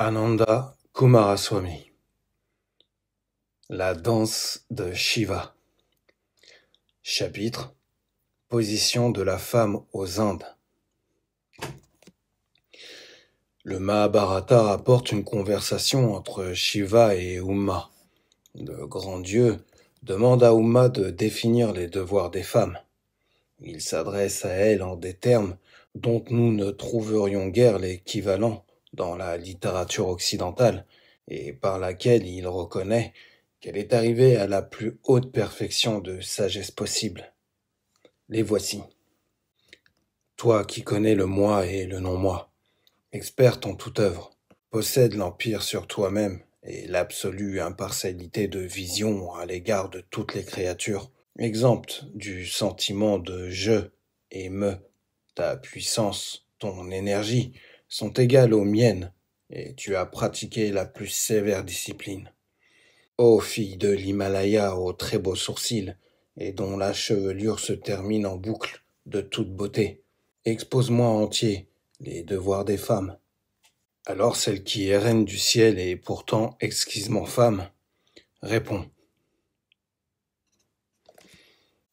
Ananda Kumaraswamy. La danse de Shiva. Chapitre: Position de la femme aux Indes. Le Mahabharata rapporte une conversation entre Shiva et Uma. Le grand dieu demande à Uma de définir les devoirs des femmes. Il s'adresse à elle en des termes dont nous ne trouverions guère l'équivalent dans la littérature occidentale, et par laquelle il reconnaît qu'elle est arrivée à la plus haute perfection de sagesse possible. Les voici. Toi qui connais le moi et le non-moi, experte en toute œuvre, possède l'empire sur toi-même et l'absolue impartialité de vision à l'égard de toutes les créatures, exempte du sentiment de je et me. Ta puissance, ton énergie sont égales aux miennes, et tu as pratiqué la plus sévère discipline. Ô fille de l'Himalaya aux très beaux sourcils, et dont la chevelure se termine en boucle de toute beauté, expose-moi entier les devoirs des femmes. Alors celle qui est reine du ciel et pourtant exquisement femme, répond.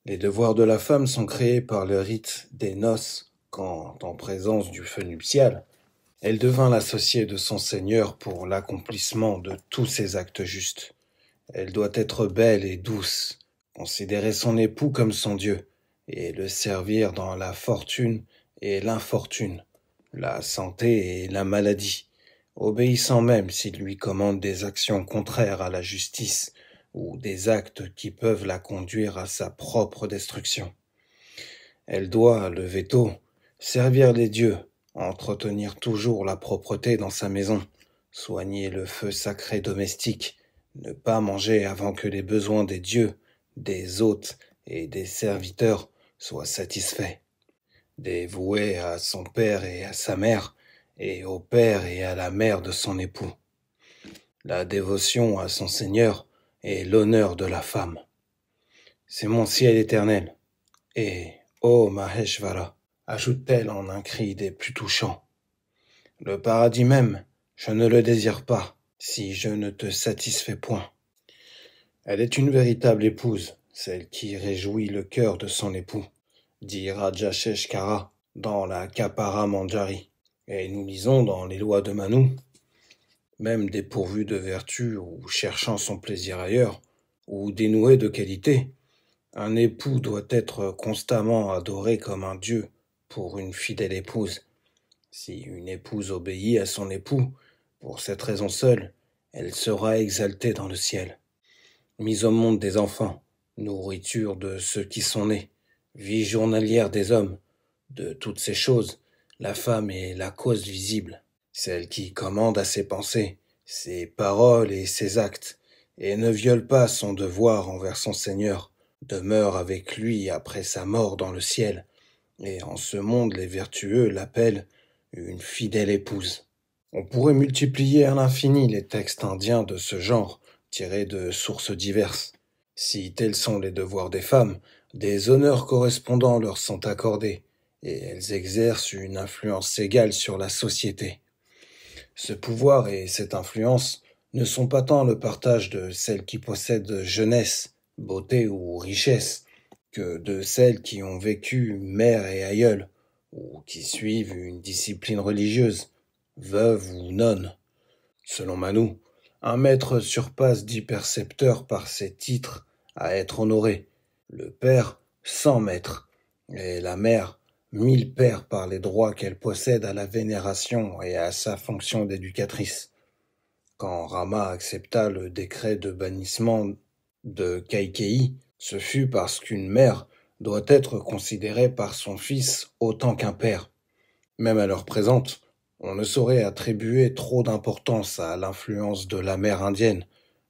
Les devoirs de la femme sont créés par le rite des noces, quand, en présence du feu nuptial, elle devint l'associée de son Seigneur pour l'accomplissement de tous ses actes justes. Elle doit être belle et douce, considérer son époux comme son Dieu, et le servir dans la fortune et l'infortune, la santé et la maladie, obéissant même s'il lui commande des actions contraires à la justice ou des actes qui peuvent la conduire à sa propre destruction. Elle doit, lever tôt, servir les dieux, entretenir toujours la propreté dans sa maison, soigner le feu sacré domestique, ne pas manger avant que les besoins des dieux, des hôtes et des serviteurs soient satisfaits. Dévouée à son père et à sa mère, et au père et à la mère de son époux. La dévotion à son Seigneur est l'honneur de la femme. C'est mon ciel éternel. Et, ô Maheshvara, ajoute-t-elle en un cri des plus touchants, le paradis même, je ne le désire pas, si je ne te satisfais point. Elle est une véritable épouse, celle qui réjouit le cœur de son époux, dit Raja Sheshkara dans la Kapara Manjari. Et nous lisons dans les lois de Manu, même dépourvu de vertu ou cherchant son plaisir ailleurs, ou dénué de qualité, un époux doit être constamment adoré comme un dieu pour une fidèle épouse. Si une épouse obéit à son époux, pour cette raison seule, elle sera exaltée dans le ciel. Mise au monde des enfants, nourriture de ceux qui sont nés, vie journalière des hommes, de toutes ces choses, la femme est la cause visible, celle qui commande à ses pensées, ses paroles et ses actes, et ne viole pas son devoir envers son Seigneur, demeure avec lui après sa mort dans le ciel, et en ce monde les vertueux l'appellent une fidèle épouse. On pourrait multiplier à l'infini les textes indiens de ce genre, tirés de sources diverses. Si tels sont les devoirs des femmes, des honneurs correspondants leur sont accordés, et elles exercent une influence égale sur la société. Ce pouvoir et cette influence ne sont pas tant le partage de celles qui possèdent jeunesse, beauté ou richesse, que de celles qui ont vécu mère et aïeul, ou qui suivent une discipline religieuse, veuve ou nonne. Selon Manu, un maître surpasse 10 percepteurs par ses titres à être honoré, le père 100 maîtres, et la mère 1000 pères par les droits qu'elle possède à la vénération et à sa fonction d'éducatrice. Quand Rama accepta le décret de bannissement de Kaikeyi, ce fut parce qu'une mère doit être considérée par son fils autant qu'un père. Même à l'heure présente, on ne saurait attribuer trop d'importance à l'influence de la mère indienne,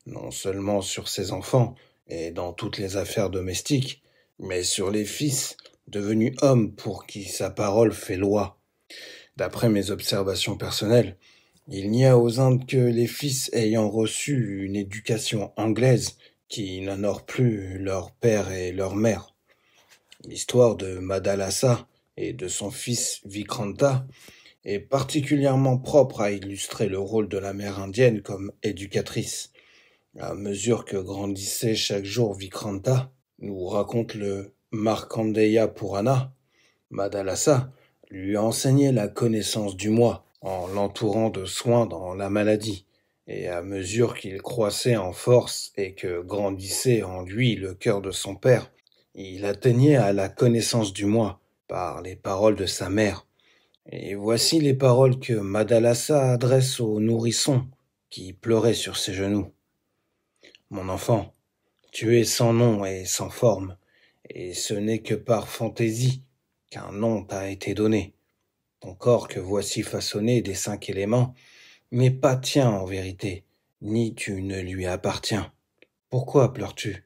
non seulement sur ses enfants et dans toutes les affaires domestiques, mais sur les fils devenus hommes pour qui sa parole fait loi. D'après mes observations personnelles, il n'y a aux Indes que les fils ayant reçu une éducation anglaise qui n'honorent plus leur père et leur mère. L'histoire de Madalasa et de son fils Vikranta est particulièrement propre à illustrer le rôle de la mère indienne comme éducatrice. À mesure que grandissait chaque jour Vikranta, nous raconte le Markandeya Purana, Madalasa lui enseignait la connaissance du moi en l'entourant de soins dans la maladie, et à mesure qu'il croissait en force et que grandissait en lui le cœur de son père, il atteignait à la connaissance du moi par les paroles de sa mère. Et voici les paroles que Madalasa adresse au nourrisson qui pleurait sur ses genoux. Mon enfant, tu es sans nom et sans forme, et ce n'est que par fantaisie qu'un nom t'a été donné. Ton corps que voici façonné des 5 éléments n'est pas tien en vérité, ni tu ne lui appartiens. Pourquoi pleures-tu?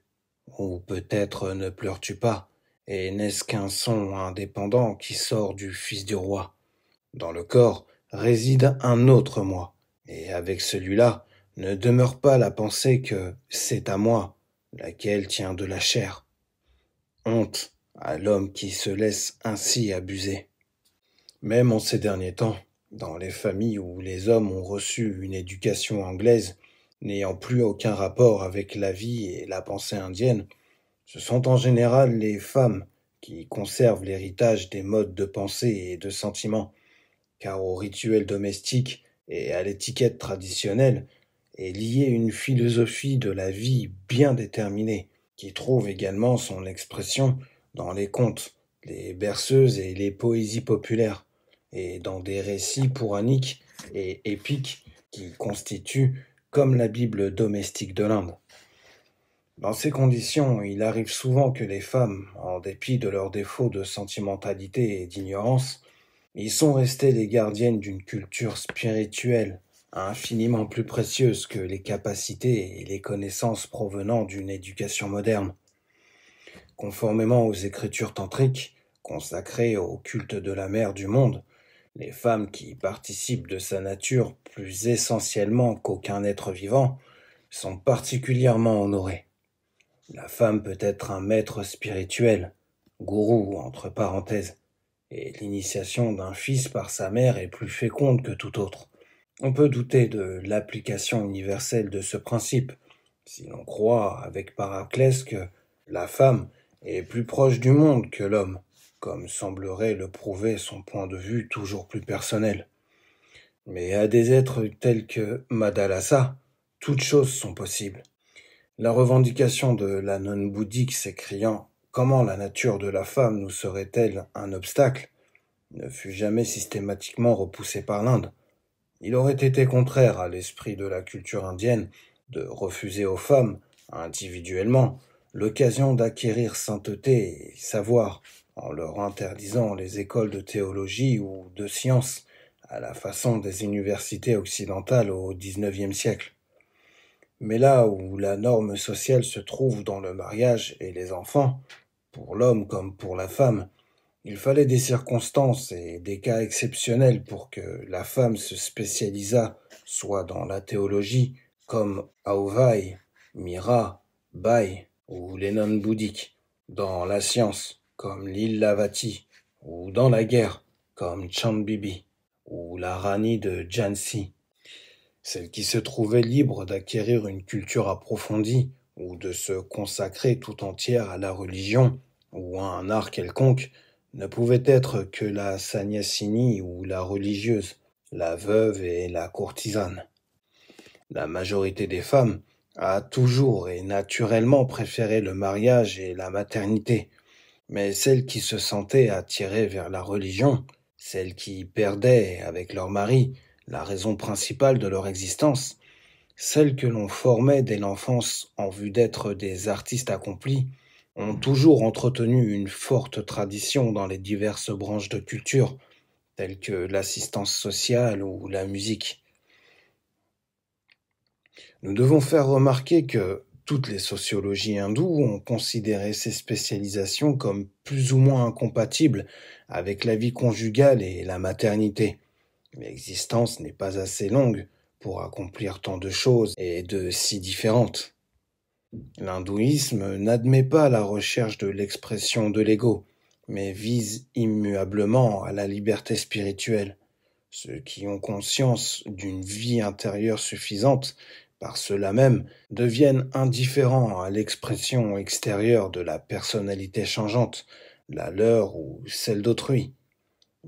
Ou peut-être ne pleures-tu pas, et n'est-ce qu'un son indépendant qui sort du Fils du roi? Dans le corps réside un autre moi, et avec celui-là ne demeure pas la pensée que c'est à moi, laquelle tient de la chair. Honte à l'homme qui se laisse ainsi abuser. Même en ces derniers temps, dans les familles où les hommes ont reçu une éducation anglaise, n'ayant plus aucun rapport avec la vie et la pensée indienne, ce sont en général les femmes qui conservent l'héritage des modes de pensée et de sentiments, car au rituel domestique et à l'étiquette traditionnelle est liée une philosophie de la vie bien déterminée, qui trouve également son expression dans les contes, les berceuses et les poésies populaires, et dans des récits pouraniques et épiques qui constituent comme la Bible domestique de l'Inde. Dans ces conditions, il arrive souvent que les femmes, en dépit de leurs défauts de sentimentalité et d'ignorance, y sont restées les gardiennes d'une culture spirituelle infiniment plus précieuse que les capacités et les connaissances provenant d'une éducation moderne. Conformément aux écritures tantriques, consacrées au culte de la mère du monde, les femmes qui participent de sa nature plus essentiellement qu'aucun être vivant sont particulièrement honorées. La femme peut être un maître spirituel, gourou entre parenthèses, et l'initiation d'un fils par sa mère est plus féconde que tout autre. On peut douter de l'application universelle de ce principe, si l'on croit avec Paraclès que la femme est plus proche du monde que l'homme, comme semblerait le prouver son point de vue toujours plus personnel. Mais à des êtres tels que Madalasa, toutes choses sont possibles. La revendication de la nonne bouddhique s'écriant « Comment la nature de la femme nous serait-elle un obstacle ?» ne fut jamais systématiquement repoussée par l'Inde. Il aurait été contraire à l'esprit de la culture indienne de refuser aux femmes, individuellement, l'occasion d'acquérir sainteté et savoir, en leur interdisant les écoles de théologie ou de sciences, à la façon des universités occidentales au XIXe siècle. Mais là où la norme sociale se trouve dans le mariage et les enfants, pour l'homme comme pour la femme, il fallait des circonstances et des cas exceptionnels pour que la femme se spécialisât soit dans la théologie, comme Auvai, Mira, Bai ou les nonnes bouddhiques, dans la science, comme Lilavati, ou dans la guerre, comme Chandbibi, ou la Rani de Jhansi. Celle qui se trouvait libre d'acquérir une culture approfondie ou de se consacrer tout entière à la religion ou à un art quelconque ne pouvait être que la sannyasini ou la religieuse, la veuve et la courtisane. La majorité des femmes a toujours et naturellement préféré le mariage et la maternité, mais celles qui se sentaient attirées vers la religion, celles qui perdaient avec leur mari la raison principale de leur existence, celles que l'on formait dès l'enfance en vue d'être des artistes accomplis, ont toujours entretenu une forte tradition dans les diverses branches de culture, telles que l'assistance sociale ou la musique. Nous devons faire remarquer que toutes les sociologies hindoues ont considéré ces spécialisations comme plus ou moins incompatibles avec la vie conjugale et la maternité. L'existence n'est pas assez longue pour accomplir tant de choses et de si différentes. L'hindouisme n'admet pas la recherche de l'expression de l'ego, mais vise immuablement à la liberté spirituelle. Ceux qui ont conscience d'une vie intérieure suffisante, par cela même, deviennent indifférents à l'expression extérieure de la personnalité changeante, la leur ou celle d'autrui.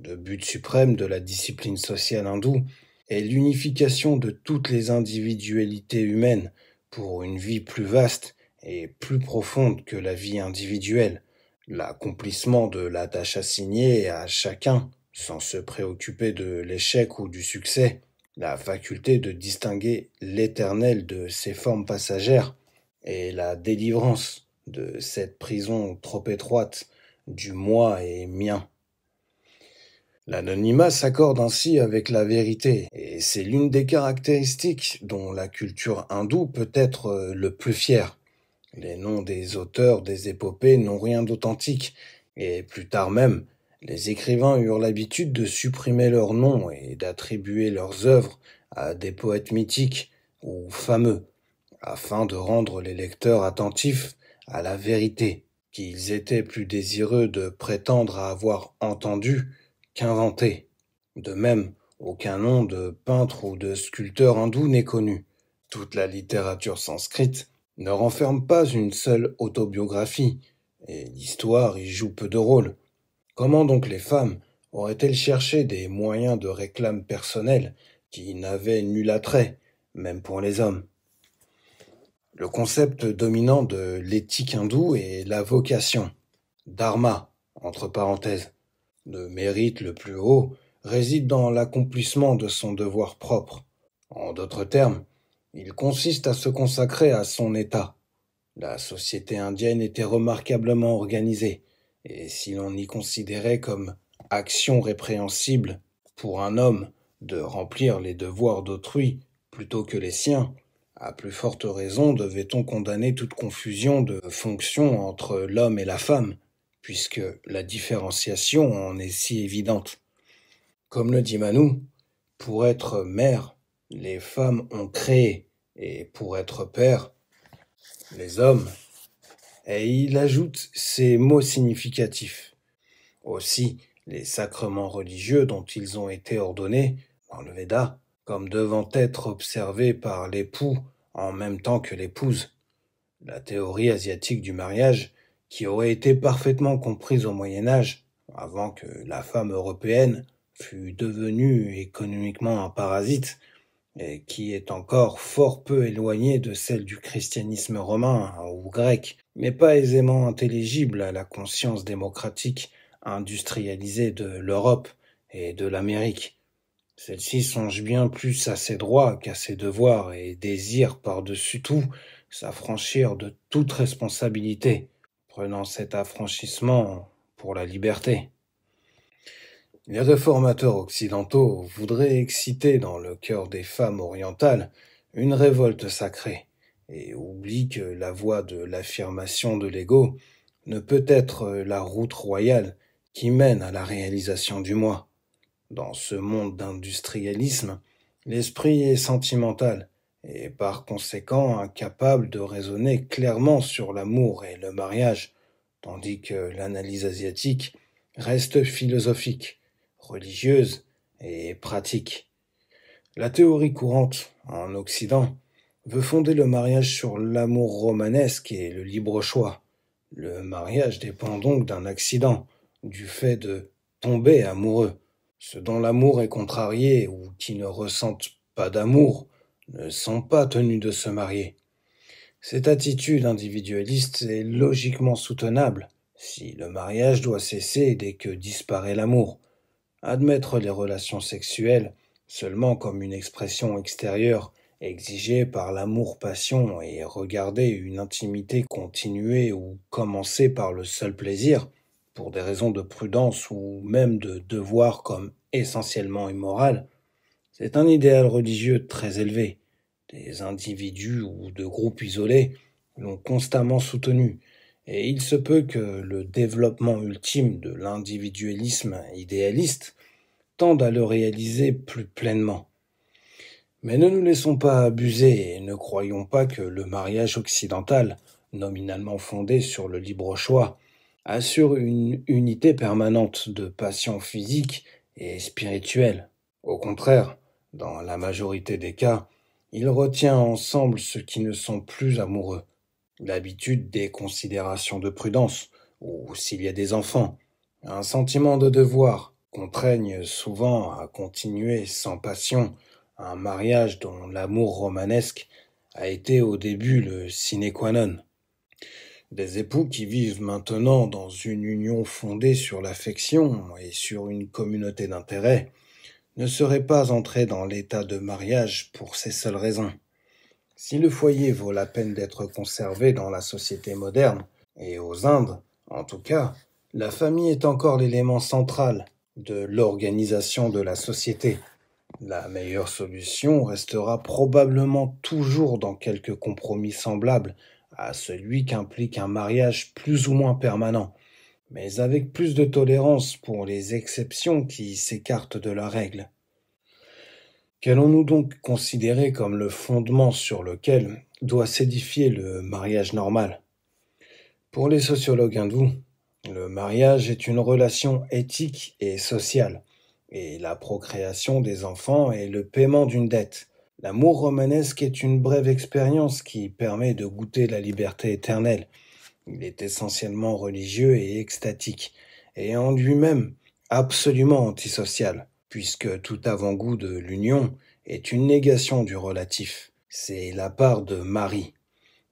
Le but suprême de la discipline sociale hindoue est l'unification de toutes les individualités humaines pour une vie plus vaste et plus profonde que la vie individuelle, l'accomplissement de la tâche assignée à chacun sans se préoccuper de l'échec ou du succès, la faculté de distinguer l'éternel de ses formes passagères et la délivrance de cette prison trop étroite du moi et mien. L'anonymat s'accorde ainsi avec la vérité, et c'est l'une des caractéristiques dont la culture hindoue peut être le plus fière. Les noms des auteurs des épopées n'ont rien d'authentique, et plus tard même, les écrivains eurent l'habitude de supprimer leurs noms et d'attribuer leurs œuvres à des poètes mythiques ou fameux, afin de rendre les lecteurs attentifs à la vérité, qu'ils étaient plus désireux de prétendre à avoir entendu qu'inventé. De même, aucun nom de peintre ou de sculpteur hindou n'est connu. Toute la littérature sanskrite ne renferme pas une seule autobiographie, et l'histoire y joue peu de rôle. Comment donc les femmes auraient-elles cherché des moyens de réclame personnelle qui n'avaient nul attrait, même pour les hommes? Le concept dominant de l'éthique hindoue est la vocation, dharma, entre parenthèses. Le mérite le plus haut réside dans l'accomplissement de son devoir propre. En d'autres termes, il consiste à se consacrer à son état. La société indienne était remarquablement organisée, et si l'on y considérait comme action répréhensible pour un homme de remplir les devoirs d'autrui plutôt que les siens, à plus forte raison devait-on condamner toute confusion de fonction entre l'homme et la femme, puisque la différenciation en est si évidente. Comme le dit Manu, pour être mère, les femmes ont créé, et pour être père, les hommes. Et il ajoute ces mots significatifs. Aussi, les sacrements religieux dont ils ont été ordonnés, dans le Veda, comme devant être observés par l'époux en même temps que l'épouse. La théorie asiatique du mariage, qui aurait été parfaitement comprise au Moyen Âge, avant que la femme européenne fût devenue économiquement un parasite, et qui est encore fort peu éloignée de celle du christianisme romain ou grec, mais pas aisément intelligible à la conscience démocratique industrialisée de l'Europe et de l'Amérique. Celle-ci songe bien plus à ses droits qu'à ses devoirs et désire par-dessus tout s'affranchir de toute responsabilité, prenant cet affranchissement pour la liberté. Les réformateurs occidentaux voudraient exciter dans le cœur des femmes orientales une révolte sacrée, et oublient que la voie de l'affirmation de l'ego ne peut être la route royale qui mène à la réalisation du moi. Dans ce monde d'industrialisme, l'esprit est sentimental et par conséquent incapable de raisonner clairement sur l'amour et le mariage, tandis que l'analyse asiatique reste philosophique, religieuse et pratique. La théorie courante en Occident veut fonder le mariage sur l'amour romanesque et le libre choix. Le mariage dépend donc d'un accident, du fait de tomber amoureux. Ceux dont l'amour est contrarié ou qui ne ressentent pas d'amour ne sont pas tenus de se marier. Cette attitude individualiste est logiquement soutenable si le mariage doit cesser dès que disparaît l'amour. Admettre les relations sexuelles seulement comme une expression extérieure exigée par l'amour-passion et regarder une intimité continuée ou commencée par le seul plaisir, pour des raisons de prudence ou même de devoir comme essentiellement immoral, c'est un idéal religieux très élevé. Des individus ou de groupes isolés l'ont constamment soutenu, et il se peut que le développement ultime de l'individualisme idéaliste tende à le réaliser plus pleinement. Mais ne nous laissons pas abuser et ne croyons pas que le mariage occidental, nominalement fondé sur le libre choix, assure une unité permanente de passion physique et spirituelle. Au contraire, dans la majorité des cas, il retient ensemble ceux qui ne sont plus amoureux, l'habitude des considérations de prudence, ou s'il y a des enfants, un sentiment de devoir contraignent souvent à continuer sans passion un mariage dont l'amour romanesque a été au début le sine qua non. Des époux qui vivent maintenant dans une union fondée sur l'affection et sur une communauté d'intérêts ne seraient pas entrés dans l'état de mariage pour ces seules raisons. Si le foyer vaut la peine d'être conservé dans la société moderne, et aux Indes, en tout cas, la famille est encore l'élément central de l'organisation de la société. La meilleure solution restera probablement toujours dans quelque compromis semblable à celui qu'implique un mariage plus ou moins permanent, mais avec plus de tolérance pour les exceptions qui s'écartent de la règle. Qu'allons-nous donc considérer comme le fondement sur lequel doit s'édifier le mariage normal? Pour les sociologues hindous, le mariage est une relation éthique et sociale, et la procréation des enfants est le paiement d'une dette. L'amour romanesque est une brève expérience qui permet de goûter la liberté éternelle. Il est essentiellement religieux et extatique, et en lui-même absolument antisocial, puisque tout avant-goût de l'union est une négation du relatif. C'est la part de Marie.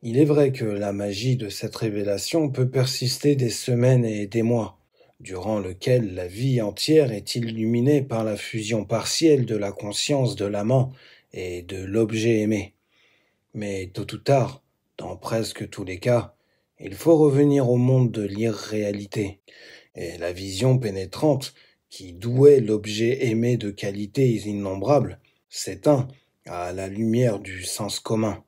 Il est vrai que la magie de cette révélation peut persister des semaines et des mois, durant lequel la vie entière est illuminée par la fusion partielle de la conscience de l'amant et de l'objet aimé. Mais tôt ou tard, dans presque tous les cas, il faut revenir au monde de l'irréalité, et la vision pénétrante qui douait l'objet aimé de qualités innombrables s'éteint à la lumière du sens commun.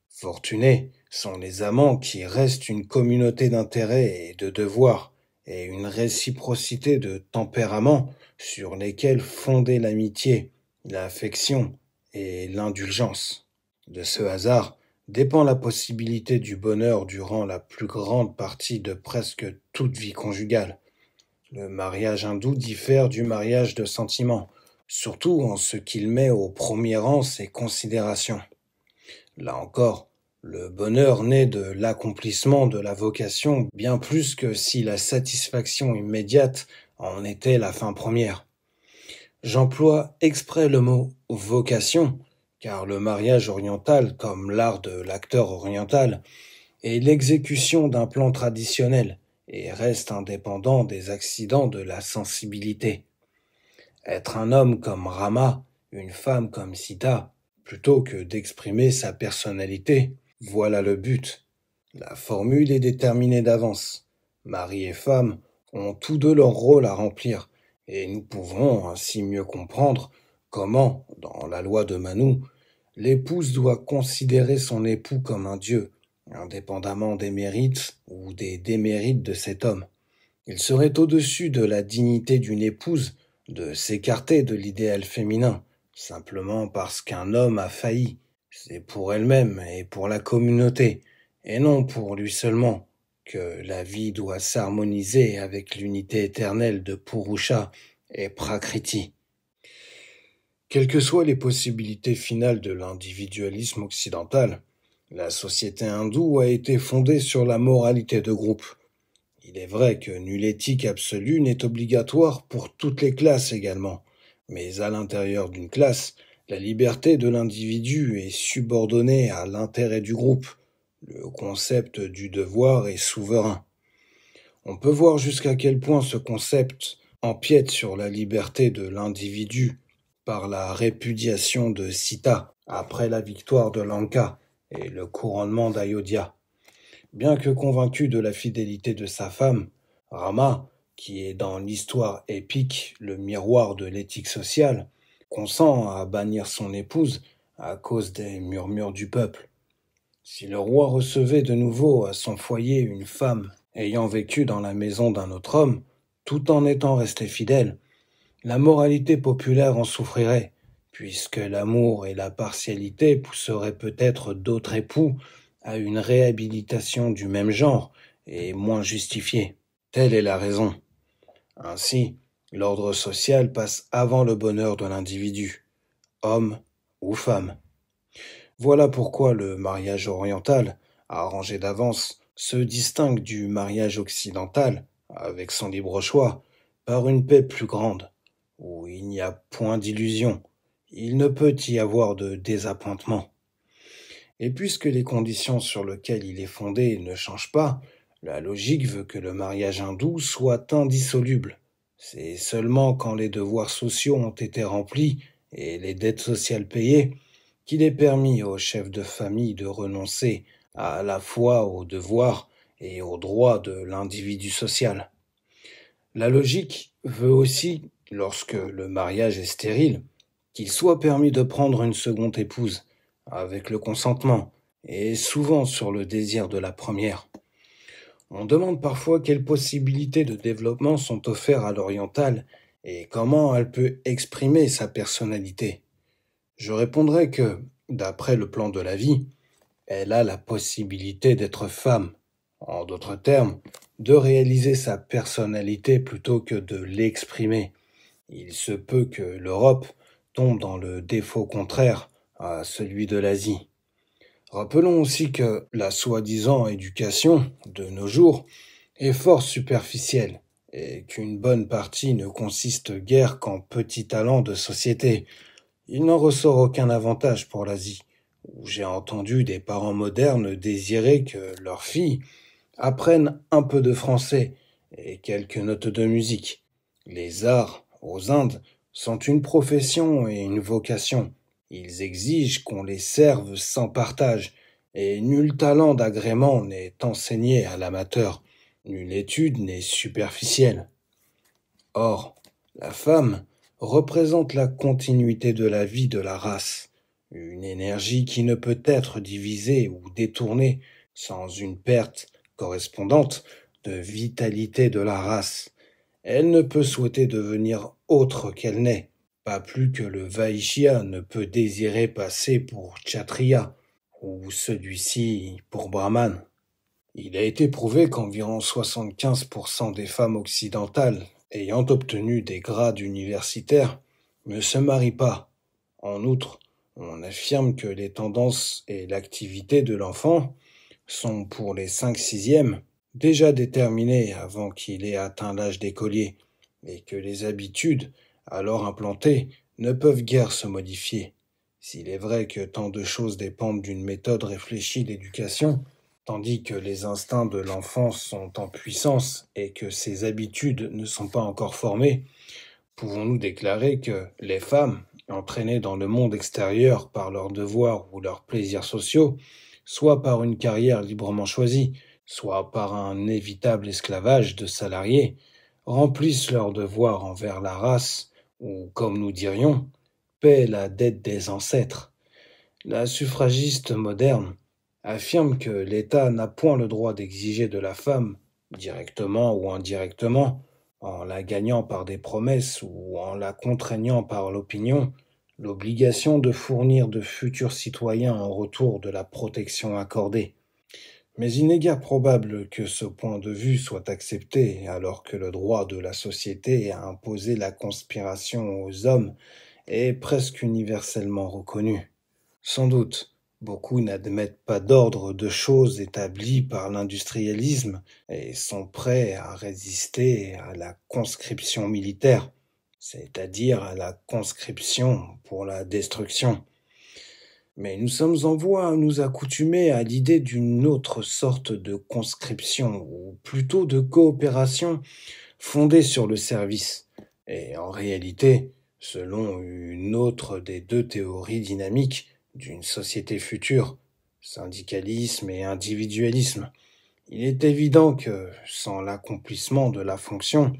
Fortunés sont les amants qui restent une communauté d'intérêts et de devoirs, et une réciprocité de tempéraments sur lesquels fonder l'amitié, l'affection et l'indulgence. De ce hasard dépend la possibilité du bonheur durant la plus grande partie de presque toute vie conjugale. Le mariage hindou diffère du mariage de sentiment, surtout en ce qu'il met au premier rang ses considérations. Là encore, le bonheur naît de l'accomplissement de la vocation bien plus que si la satisfaction immédiate en était la fin première. J'emploie exprès le mot vocation, car le mariage oriental, comme l'art de l'acteur oriental, est l'exécution d'un plan traditionnel et reste indépendant des accidents de la sensibilité. Être un homme comme Rama, une femme comme Sita, plutôt que d'exprimer sa personnalité, voilà le but. La formule est déterminée d'avance. Mari et femme ont tous deux leur rôle à remplir, et nous pouvons ainsi mieux comprendre comment, dans la loi de Manu, l'épouse doit considérer son époux comme un dieu, indépendamment des mérites ou des démérites de cet homme. Il serait au-dessus de la dignité d'une épouse de s'écarter de l'idéal féminin, simplement parce qu'un homme a failli. C'est pour elle-même et pour la communauté, et non pour lui seulement, que la vie doit s'harmoniser avec l'unité éternelle de Purusha et Prakriti. Quelles que soient les possibilités finales de l'individualisme occidental, la société hindoue a été fondée sur la moralité de groupe. Il est vrai que nulle éthique absolue n'est obligatoire pour toutes les classes également, mais à l'intérieur d'une classe, la liberté de l'individu est subordonnée à l'intérêt du groupe. Le concept du devoir est souverain. On peut voir jusqu'à quel point ce concept empiète sur la liberté de l'individu par la répudiation de Sita après la victoire de Lanka et le couronnement d'Ayodhya. Bien que convaincu de la fidélité de sa femme, Rama, qui est dans l'histoire épique le miroir de l'éthique sociale, consent à bannir son épouse à cause des murmures du peuple. Si le roi recevait de nouveau à son foyer une femme ayant vécu dans la maison d'un autre homme, tout en étant resté fidèle, la moralité populaire en souffrirait, puisque l'amour et la partialité pousseraient peut-être d'autres époux à une réhabilitation du même genre et moins justifiée. Telle est la raison. Ainsi, L'ordre social passe avant le bonheur de l'individu, homme ou femme. Voilà pourquoi le mariage oriental, arrangé d'avance, se distingue du mariage occidental, avec son libre choix, par une paix plus grande, où il n'y a point d'illusion, il ne peut y avoir de désappointement. Et puisque les conditions sur lesquelles il est fondé ne changent pas, la logique veut que le mariage hindou soit indissoluble. C'est seulement quand les devoirs sociaux ont été remplis et les dettes sociales payées qu'il est permis aux chefs de famille de renoncer à la fois aux devoirs et aux droits de l'individu social. La logique veut aussi, lorsque le mariage est stérile, qu'il soit permis de prendre une seconde épouse, avec le consentement, et souvent sur le désir de la première. On demande parfois quelles possibilités de développement sont offertes à l'orientale et comment elle peut exprimer sa personnalité. Je répondrai que, d'après le plan de la vie, elle a la possibilité d'être femme. En d'autres termes, de réaliser sa personnalité plutôt que de l'exprimer. Il se peut que l'Europe tombe dans le défaut contraire à celui de l'Asie. Rappelons aussi que la soi-disant éducation de nos jours est fort superficielle et qu'une bonne partie ne consiste guère qu'en petits talents de société. Il n'en ressort aucun avantage pour l'Asie, où j'ai entendu des parents modernes désirer que leurs filles apprennent un peu de français et quelques notes de musique. Les arts, aux Indes, sont une profession et une vocation. Ils exigent qu'on les serve sans partage, et nul talent d'agrément n'est enseigné à l'amateur, nulle étude n'est superficielle. Or, la femme représente la continuité de la vie de la race, une énergie qui ne peut être divisée ou détournée sans une perte correspondante de vitalité de la race. Elle ne peut souhaiter devenir autre qu'elle n'est, pas plus que le Vaishya ne peut désirer passer pour Kshatriya, ou celui-ci pour Brahman. Il a été prouvé qu'environ 75% des femmes occidentales ayant obtenu des grades universitaires ne se marient pas. En outre, on affirme que les tendances et l'activité de l'enfant sont pour les 5/6e déjà déterminées avant qu'il ait atteint l'âge d'écolier, et que les habitudes, alors implantées, ne peuvent guère se modifier. S'il est vrai que tant de choses dépendent d'une méthode réfléchie d'éducation, tandis que les instincts de l'enfant sont en puissance et que ses habitudes ne sont pas encore formées, pouvons-nous déclarer que les femmes, entraînées dans le monde extérieur par leurs devoirs ou leurs plaisirs sociaux, soit par une carrière librement choisie, soit par un inévitable esclavage de salariés, remplissent leurs devoirs envers la race, ou, comme nous dirions, paient la dette des ancêtres. La suffragiste moderne affirme que l'État n'a point le droit d'exiger de la femme, directement ou indirectement, en la gagnant par des promesses ou en la contraignant par l'opinion, l'obligation de fournir de futurs citoyens en retour de la protection accordée. Mais il n'est guère probable que ce point de vue soit accepté alors que le droit de la société à imposer la conspiration aux hommes est presque universellement reconnu. Sans doute, beaucoup n'admettent pas d'ordre de choses établi par l'industrialisme et sont prêts à résister à la conscription militaire, c'est-à-dire à la conscription pour la destruction. Mais nous sommes en voie à nous accoutumer à l'idée d'une autre sorte de conscription, ou plutôt de coopération fondée sur le service. Et en réalité, selon une autre des deux théories dynamiques d'une société future, syndicalisme et individualisme, il est évident que, sans l'accomplissement de la fonction,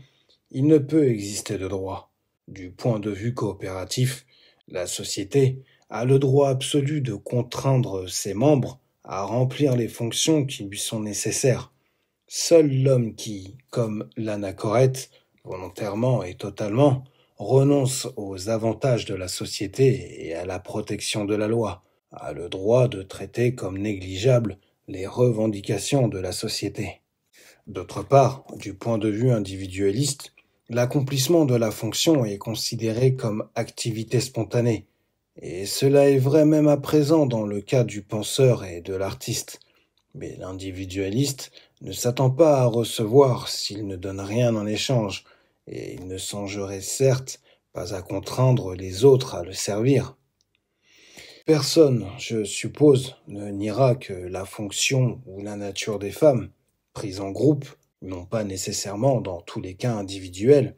il ne peut exister de droit. Du point de vue coopératif, la société a le droit absolu de contraindre ses membres à remplir les fonctions qui lui sont nécessaires. Seul l'homme qui, comme l'anachorète, volontairement et totalement, renonce aux avantages de la société et à la protection de la loi, a le droit de traiter comme négligeables les revendications de la société. D'autre part, du point de vue individualiste, L'accomplissement de la fonction est considéré comme activité spontanée, et cela est vrai même à présent dans le cas du penseur et de l'artiste. Mais l'individualiste ne s'attend pas à recevoir s'il ne donne rien en échange, et il ne songerait certes pas à contraindre les autres à le servir. Personne, je suppose, ne niera que la fonction ou la nature des femmes, prises en groupe, non pas nécessairement dans tous les cas individuels,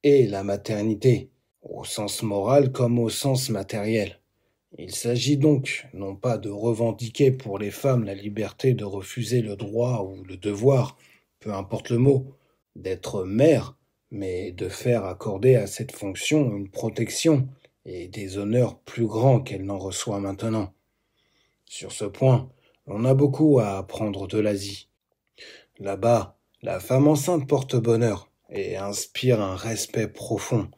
et la maternité, au sens moral comme au sens matériel. Il s'agit donc non pas de revendiquer pour les femmes la liberté de refuser le droit ou le devoir, peu importe le mot, d'être mère, mais de faire accorder à cette fonction une protection et des honneurs plus grands qu'elle n'en reçoit maintenant. Sur ce point, on a beaucoup à apprendre de l'Asie. Là-bas, la femme enceinte porte bonheur et inspire un respect profond,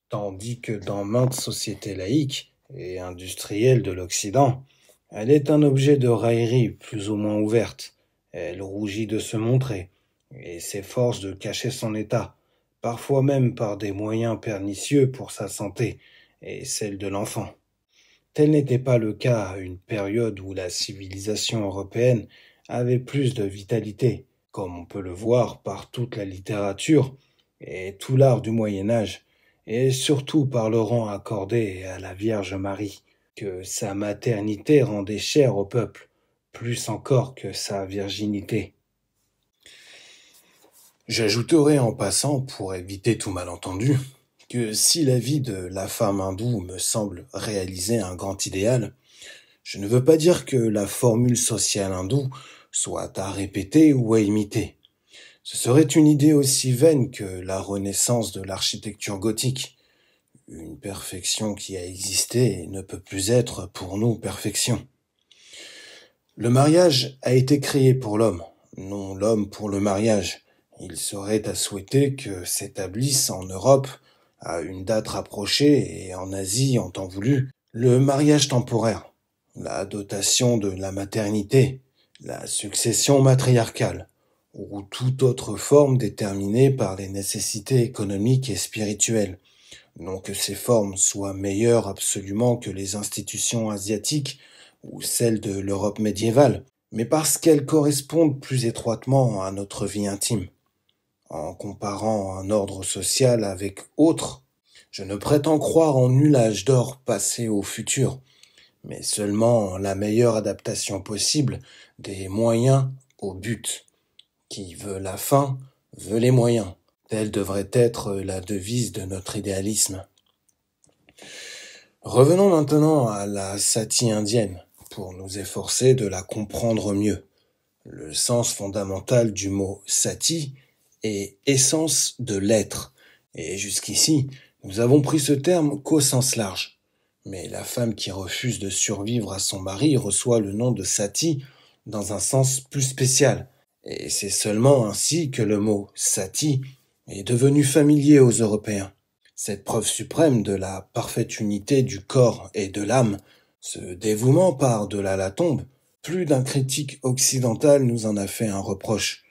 tandis que dans maintes sociétés laïques et industrielles de l'Occident, elle est un objet de raillerie plus ou moins ouverte. Elle rougit de se montrer et s'efforce de cacher son état, parfois même par des moyens pernicieux pour sa santé et celle de l'enfant. Tel n'était pas le cas à une période où la civilisation européenne avait plus de vitalité, comme on peut le voir par toute la littérature et tout l'art du Moyen Âge, et surtout par le rang accordé à la Vierge Marie, que sa maternité rendait chère au peuple, plus encore que sa virginité. J'ajouterai en passant, pour éviter tout malentendu, que si la vie de la femme hindoue me semble réaliser un grand idéal, je ne veux pas dire que la formule sociale hindoue soit à répéter ou à imiter. Ce serait une idée aussi vaine que la renaissance de l'architecture gothique, une perfection qui a existé et ne peut plus être pour nous perfection. Le mariage a été créé pour l'homme, non l'homme pour le mariage. Il serait à souhaiter que s'établisse en Europe, à une date rapprochée et en Asie en temps voulu, le mariage temporaire, la dotation de la maternité, la succession matriarcale, ou toute autre forme déterminée par les nécessités économiques et spirituelles. Non que ces formes soient meilleures absolument que les institutions asiatiques ou celles de l'Europe médiévale, mais parce qu'elles correspondent plus étroitement à notre vie intime. En comparant un ordre social avec autre, je ne prétends croire en nul âge d'or passé au futur, mais seulement en la meilleure adaptation possible des moyens au but. Qui veut la fin, veut les moyens. Telle devrait être la devise de notre idéalisme. Revenons maintenant à la sati indienne, pour nous efforcer de la comprendre mieux. Le sens fondamental du mot sati est essence de l'être, et jusqu'ici, nous avons pris ce terme qu'au sens large. Mais la femme qui refuse de survivre à son mari reçoit le nom de sati dans un sens plus spécial, et c'est seulement ainsi que le mot sati est devenu familier aux Européens. Cette preuve suprême de la parfaite unité du corps et de l'âme, ce dévouement par-delà la tombe, plus d'un critique occidental nous en a fait un reproche.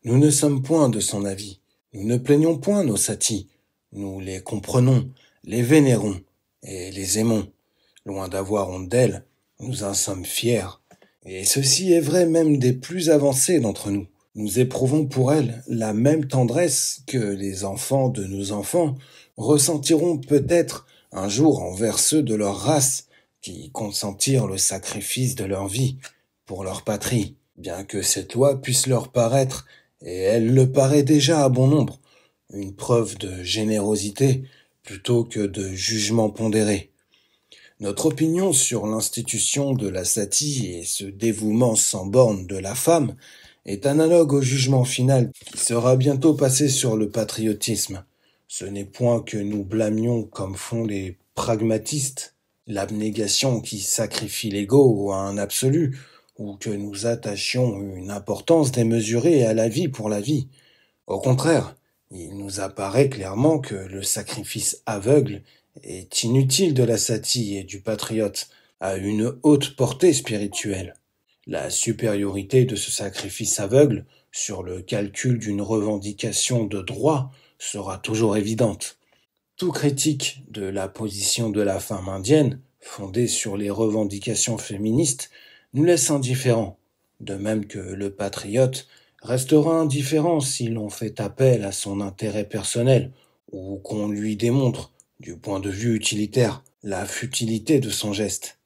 Nous ne sommes point de son avis, nous ne plaignons point nos satis, nous les comprenons, les vénérons et les aimons. Loin d'avoir honte d'elles, nous en sommes fiers. Et ceci est vrai même des plus avancés d'entre nous. Nous éprouvons pour elles la même tendresse que les enfants de nos enfants ressentiront peut-être un jour envers ceux de leur race qui consentirent le sacrifice de leur vie pour leur patrie, bien que cette loi puisse leur paraître, et elle le paraît déjà à bon nombre, une preuve de générosité plutôt que de jugement pondéré. Notre opinion sur l'institution de la sati et ce dévouement sans borne de la femme est analogue au jugement final qui sera bientôt passé sur le patriotisme. Ce n'est point que nous blâmions comme font les pragmatistes, l'abnégation qui sacrifie l'ego à un absolu, ou que nous attachions une importance démesurée à la vie pour la vie. Au contraire, il nous apparaît clairement que le sacrifice aveugle est inutile de la sati et du patriote, à une haute portée spirituelle. La supériorité de ce sacrifice aveugle sur le calcul d'une revendication de droit sera toujours évidente. Tout critique de la position de la femme indienne, fondée sur les revendications féministes, nous laisse indifférents, de même que le patriote restera indifférent si l'on fait appel à son intérêt personnel ou qu'on lui démontre, du point de vue utilitaire, la futilité de son geste.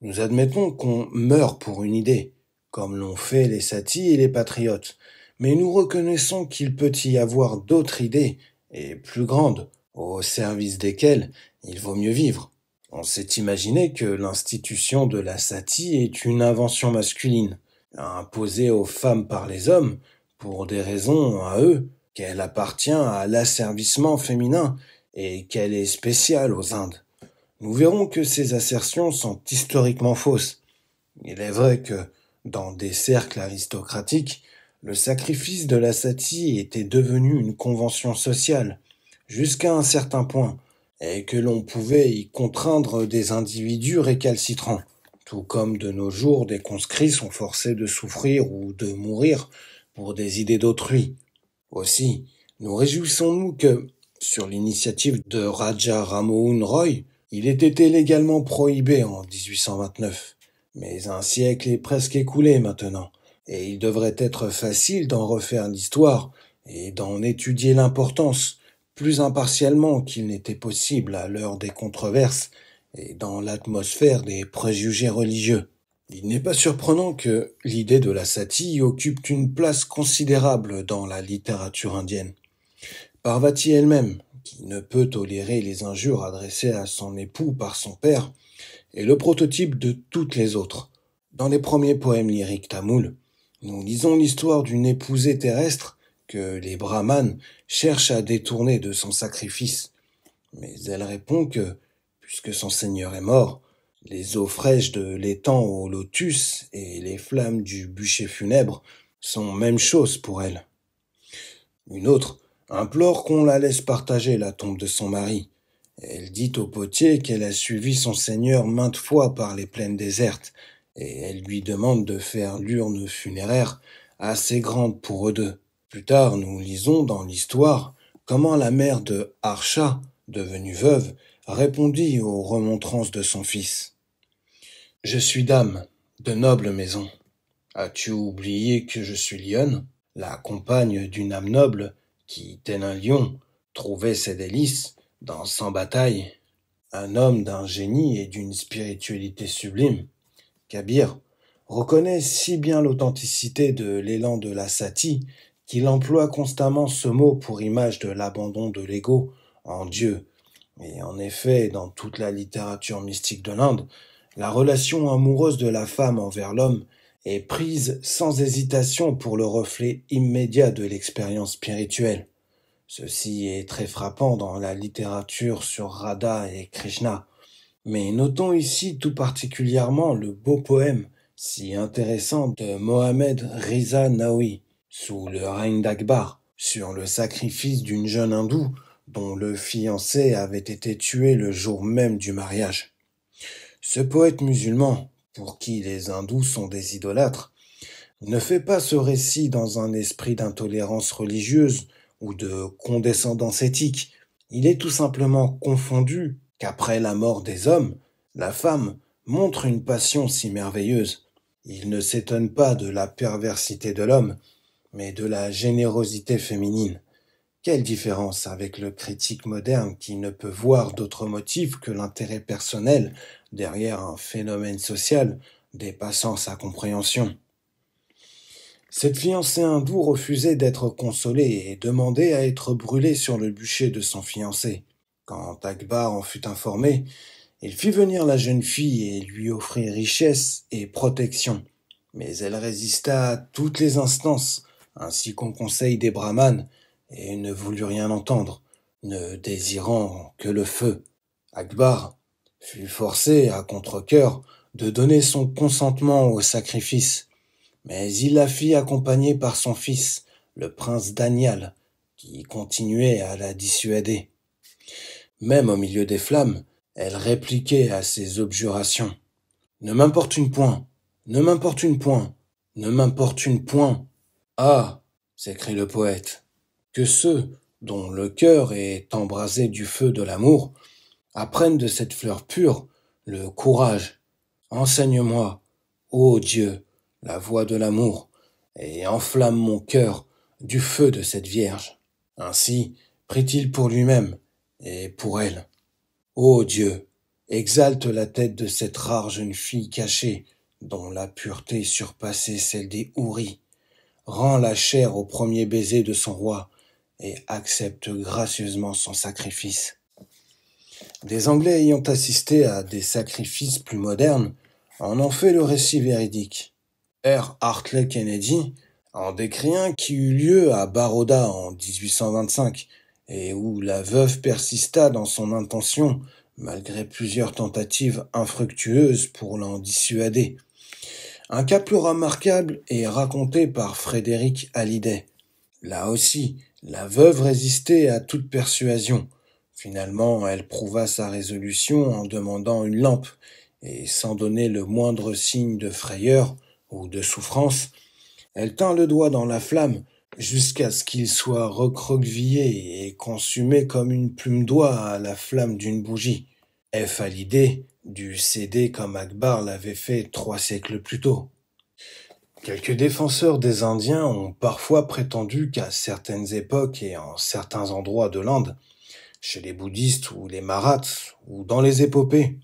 Nous admettons qu'on meurt pour une idée, comme l'ont fait les satis et les patriotes, mais nous reconnaissons qu'il peut y avoir d'autres idées, et plus grandes, au service desquelles il vaut mieux vivre. On s'est imaginé que l'institution de la sati est une invention masculine, imposée aux femmes par les hommes, pour des raisons à eux, qu'elle appartient à l'asservissement féminin et qu'elle est spéciale aux Indes. Nous verrons que ces assertions sont historiquement fausses. Il est vrai que, dans des cercles aristocratiques, le sacrifice de la sati était devenu une convention sociale, jusqu'à un certain point, et que l'on pouvait y contraindre des individus récalcitrants, tout comme de nos jours des conscrits sont forcés de souffrir ou de mourir pour des idées d'autrui. Aussi, nous réjouissons-nous que, sur l'initiative de Raja Rammohun Roy, il ait été légalement prohibé en 1829. Mais un siècle est presque écoulé maintenant, et il devrait être facile d'en refaire l'histoire et d'en étudier l'importance, plus impartialement qu'il n'était possible à l'heure des controverses et dans l'atmosphère des préjugés religieux. Il n'est pas surprenant que l'idée de la sati occupe une place considérable dans la littérature indienne. Parvati elle-même, qui ne peut tolérer les injures adressées à son époux par son père, est le prototype de toutes les autres. Dans les premiers poèmes lyriques tamouls, nous lisons l'histoire d'une épousée terrestre que les brahmanes cherchent à détourner de son sacrifice. Mais elle répond que, puisque son seigneur est mort, les eaux fraîches de l'étang au lotus et les flammes du bûcher funèbre sont même chose pour elle. Une autre implore qu'on la laisse partager la tombe de son mari. Elle dit au potier qu'elle a suivi son seigneur maintes fois par les plaines désertes, et elle lui demande de faire l'urne funéraire assez grande pour eux deux. Plus tard, nous lisons dans l'histoire comment la mère de Harsha, devenue veuve, répondit aux remontrances de son fils. « Je suis dame, de noble maison. As-tu oublié que je suis lionne, la compagne d'une âme noble qui, tel un lion, trouvait ses délices dans 100 batailles, un homme d'un génie et d'une spiritualité sublime. Kabir reconnaît si bien l'authenticité de l'élan de la sati qu'il emploie constamment ce mot pour image de l'abandon de l'ego en Dieu. Et en effet, dans toute la littérature mystique de l'Inde, la relation amoureuse de la femme envers l'homme est prise sans hésitation pour le reflet immédiat de l'expérience spirituelle. Ceci est très frappant dans la littérature sur Radha et Krishna. Mais notons ici tout particulièrement le beau poème si intéressant de Mohammed Riza Naoui, sous le règne d'Akbar, sur le sacrifice d'une jeune hindoue dont le fiancé avait été tué le jour même du mariage. Ce poète musulman, pour qui les hindous sont des idolâtres, ne fait pas ce récit dans un esprit d'intolérance religieuse ou de condescendance éthique. Il est tout simplement confondu qu'après la mort des hommes, la femme montre une passion si merveilleuse. Il ne s'étonne pas de la perversité de l'homme, mais de la générosité féminine. Quelle différence avec le critique moderne qui ne peut voir d'autre motif que l'intérêt personnel derrière un phénomène social dépassant sa compréhension. Cette fiancée hindoue refusait d'être consolée et demandait à être brûlée sur le bûcher de son fiancé. Quand Akbar en fut informé, il fit venir la jeune fille et lui offrit richesse et protection. Mais elle résista à toutes les instances, ainsi qu'au conseil des brahmanes, et ne voulut rien entendre, ne désirant que le feu. Akbar fut forcé, à contre-cœur, de donner son consentement au sacrifice, mais il la fit accompagner par son fils, le prince Danial, qui continuait à la dissuader. Même au milieu des flammes, elle répliquait à ses objurations. « Ne m'importune point, ne m'importune point, ne m'importune point. » Ah, s'écrie le poète, que ceux dont le cœur est embrasé du feu de l'amour, apprennent de cette fleur pure le courage. Enseigne-moi, ô Dieu, la voie de l'amour, et enflamme mon cœur du feu de cette Vierge. Ainsi prie-t-il pour lui-même et pour elle. Ô Dieu, exalte la tête de cette rare jeune fille cachée, dont la pureté surpassait celle des houris. Rends la chair au premier baiser de son roi et accepte gracieusement son sacrifice. Des Anglais ayant assisté à des sacrifices plus modernes en ont fait le récit véridique. R. Hartley Kennedy en décrit un qui eut lieu à Baroda en 1825 et où la veuve persista dans son intention malgré plusieurs tentatives infructueuses pour l'en dissuader. Un cas plus remarquable est raconté par Frédéric Hallyday. Là aussi, la veuve résistait à toute persuasion. Finalement, elle prouva sa résolution en demandant une lampe, et sans donner le moindre signe de frayeur ou de souffrance, elle tint le doigt dans la flamme jusqu'à ce qu'il soit recroquevillé et consumé comme une plume d'oie à la flamme d'une bougie. F. Hallyday dut céder comme Akbar l'avait fait 3 siècles plus tôt. Quelques défenseurs des Indiens ont parfois prétendu qu'à certaines époques et en certains endroits de l'Inde, chez les bouddhistes ou les maraths ou dans les épopées,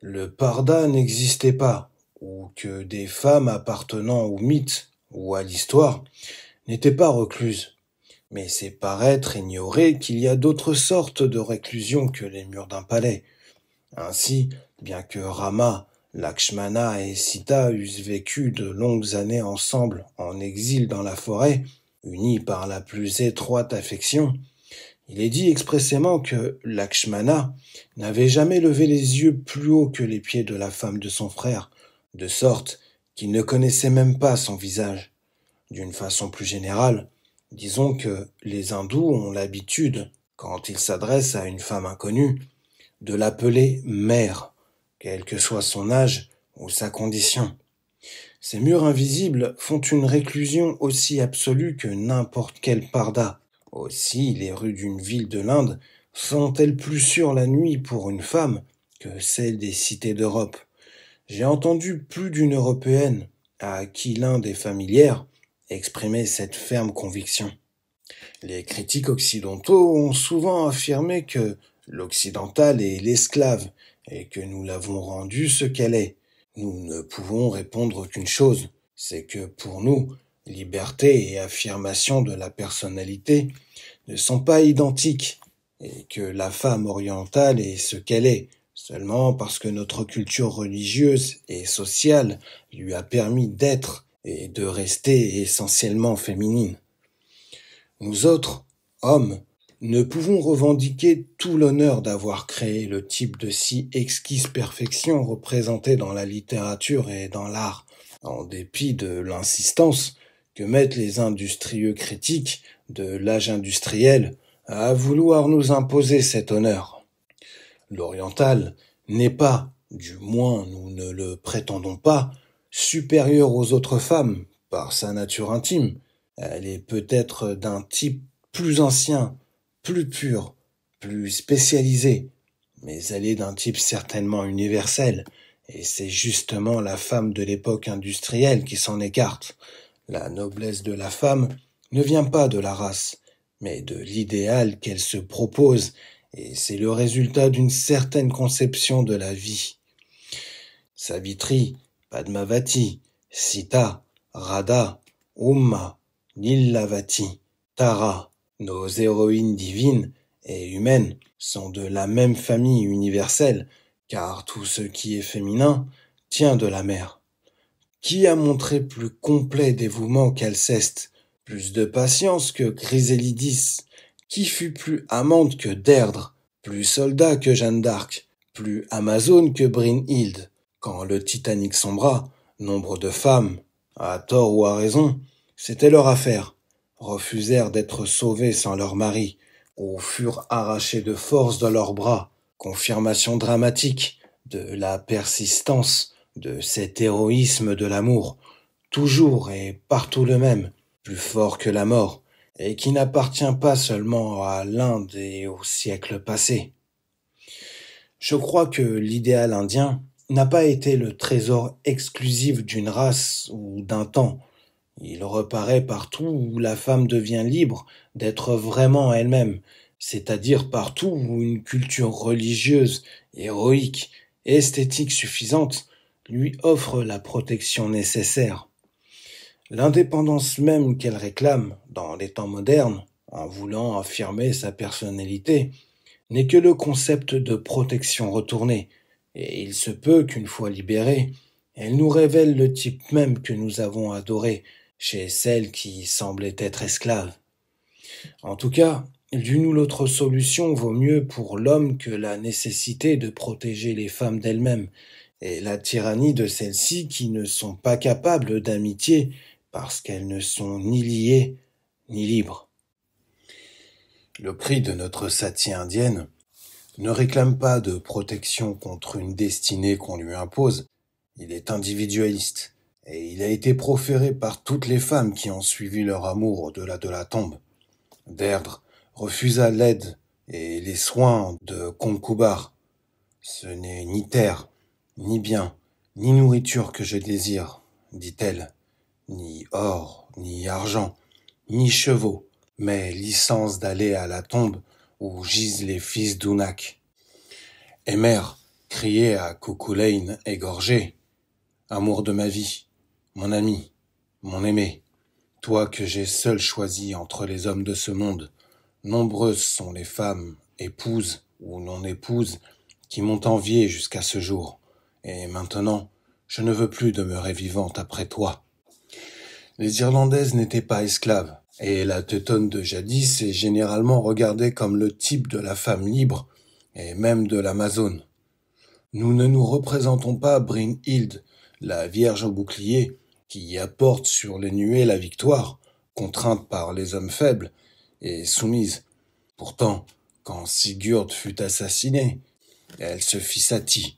le parda n'existait pas, ou que des femmes appartenant au mythe ou à l'histoire n'étaient pas recluses. Mais c'est paraître ignorer qu'il y a d'autres sortes de réclusion que les murs d'un palais. Ainsi, bien que Rama, Lakshmana et Sita eussent vécu de longues années ensemble en exil dans la forêt, unis par la plus étroite affection, il est dit expressément que Lakshmana n'avait jamais levé les yeux plus haut que les pieds de la femme de son frère, de sorte qu'il ne connaissait même pas son visage. D'une façon plus générale, disons que les hindous ont l'habitude, quand ils s'adressent à une femme inconnue, de l'appeler mère, quel que soit son âge ou sa condition. Ces murs invisibles font une réclusion aussi absolue que n'importe quel parda. Aussi, les rues d'une ville de l'Inde sont-elles plus sûres la nuit pour une femme que celles des cités d'Europe. J'ai entendu plus d'une Européenne, à qui l'Inde est familière, exprimer cette ferme conviction. Les critiques occidentaux ont souvent affirmé que l'occidental est l'esclave et que nous l'avons rendue ce qu'elle est. Nous ne pouvons répondre qu'une chose, c'est que pour nous, liberté et affirmation de la personnalité ne sont pas identiques et que la femme orientale est ce qu'elle est, seulement parce que notre culture religieuse et sociale lui a permis d'être et de rester essentiellement féminine. Nous autres, hommes, ne pouvons revendiquer tout l'honneur d'avoir créé le type de si exquise perfection représenté dans la littérature et dans l'art, en dépit de l'insistance que mettent les industrieux critiques de l'âge industriel à vouloir nous imposer cet honneur. L'oriental n'est pas, du moins nous ne le prétendons pas, supérieure aux autres femmes par sa nature intime. Elle est peut-être d'un type plus ancien, plus pur, plus spécialisé, mais elle est d'un type certainement universel, et c'est justement la femme de l'époque industrielle qui s'en écarte. La noblesse de la femme ne vient pas de la race, mais de l'idéal qu'elle se propose, et c'est le résultat d'une certaine conception de la vie. Savitri, Padmavati, Sita, Radha, Uma, Lilavati, Tara, nos héroïnes divines et humaines sont de la même famille universelle, car tout ce qui est féminin tient de la mère. Qui a montré plus complet dévouement qu'Alceste, plus de patience que Chrysélidis, qui fut plus amante que Deirdre, plus soldat que Jeanne d'Arc, plus amazone que Brynhilde. Quand le Titanic sombra, nombre de femmes, à tort ou à raison, c'était leur affaire, refusèrent d'être sauvées sans leur mari, ou furent arrachées de force de leurs bras, confirmation dramatique de la persistance de cet héroïsme de l'amour, toujours et partout le même, plus fort que la mort, et qui n'appartient pas seulement à l'Inde et au siècle passé. Je crois que l'idéal indien n'a pas été le trésor exclusif d'une race ou d'un temps. Il reparaît partout où la femme devient libre d'être vraiment elle-même, c'est-à-dire partout où une culture religieuse, héroïque et esthétique suffisante lui offre la protection nécessaire. L'indépendance même qu'elle réclame dans les temps modernes, en voulant affirmer sa personnalité, n'est que le concept de protection retournée, et il se peut qu'une fois libérée, elle nous révèle le type même que nous avons adoré chez celle qui semblait être esclave. En tout cas, l'une ou l'autre solution vaut mieux pour l'homme que la nécessité de protéger les femmes d'elles-mêmes, et la tyrannie de celles-ci qui ne sont pas capables d'amitié parce qu'elles ne sont ni liées ni libres. Le cri de notre satie indienne ne réclame pas de protection contre une destinée qu'on lui impose, il est individualiste, et il a été proféré par toutes les femmes qui ont suivi leur amour au-delà de la tombe. Deirdre refusa l'aide et les soins de Concobar. Ce n'est ni terre, ni bien, ni nourriture que je désire, dit-elle, ni or, ni argent, ni chevaux, mais licence d'aller à la tombe où gisent les fils d'Unak. Emer criait à Cuchulainn égorgé, « Amour de ma vie, mon ami, mon aimé, toi que j'ai seul choisi entre les hommes de ce monde, nombreuses sont les femmes, épouses ou non-épouses, qui m'ont envié jusqu'à ce jour, et maintenant, je ne veux plus demeurer vivante après toi. » Les Irlandaises n'étaient pas esclaves, et la teutonne de jadis est généralement regardée comme le type de la femme libre, et même de l'Amazone. Nous ne nous représentons pas Brynhild, la Vierge au bouclier, qui apporte sur les nuées la victoire, contrainte par les hommes faibles et soumise. Pourtant, quand Sigurd fut assassiné, elle se fit satie.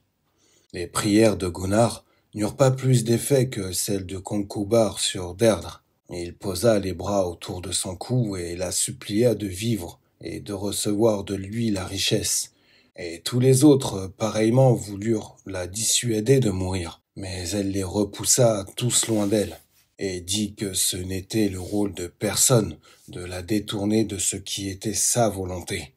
Les prières de Gunnar n'eurent pas plus d'effet que celles de Concobar sur Deirdre. Il posa les bras autour de son cou et la supplia de vivre et de recevoir de lui la richesse. Et tous les autres, pareillement, voulurent la dissuader de mourir. Mais elle les repoussa tous loin d'elle, et dit que ce n'était le rôle de personne de la détourner de ce qui était sa volonté.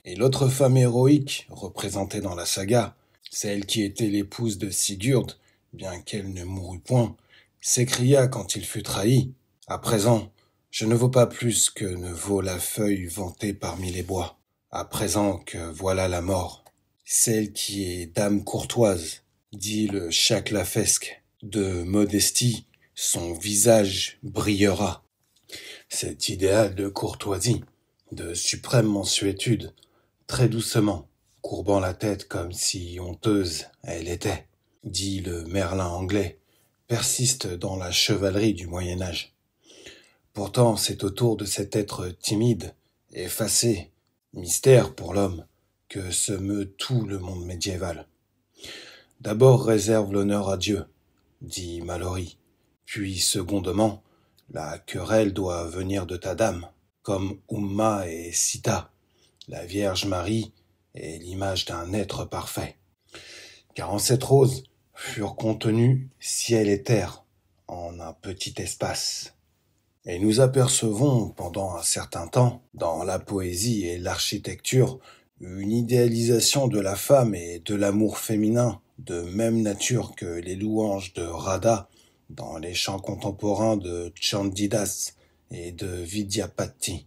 Et l'autre femme héroïque, représentée dans la saga, celle qui était l'épouse de Sigurd, bien qu'elle ne mourût point, s'écria quand il fut trahi, « À présent, je ne vaux pas plus que ne vaut la feuille vantée parmi les bois. À présent que voilà la mort. Celle qui est dame courtoise, dit le Chaclafesque, de modestie, son visage brillera. » Cet idéal de courtoisie, de suprême mansuétude, très doucement, courbant la tête comme si honteuse elle était, dit le Merlin anglais, persiste dans la chevalerie du Moyen-Âge. Pourtant, c'est autour de cet être timide, effacé, mystère pour l'homme, que se meut tout le monde médiéval. D'abord réserve l'honneur à Dieu, dit Malory, puis secondement, la querelle doit venir de ta dame, comme Umma et Sita, la Vierge Marie est l'image d'un être parfait. Car en cette rose furent contenus ciel et terre en un petit espace. Et nous apercevons pendant un certain temps, dans la poésie et l'architecture, une idéalisation de la femme et de l'amour féminin, de même nature que les louanges de Radha dans les chants contemporains de Chandidas et de Vidyapati.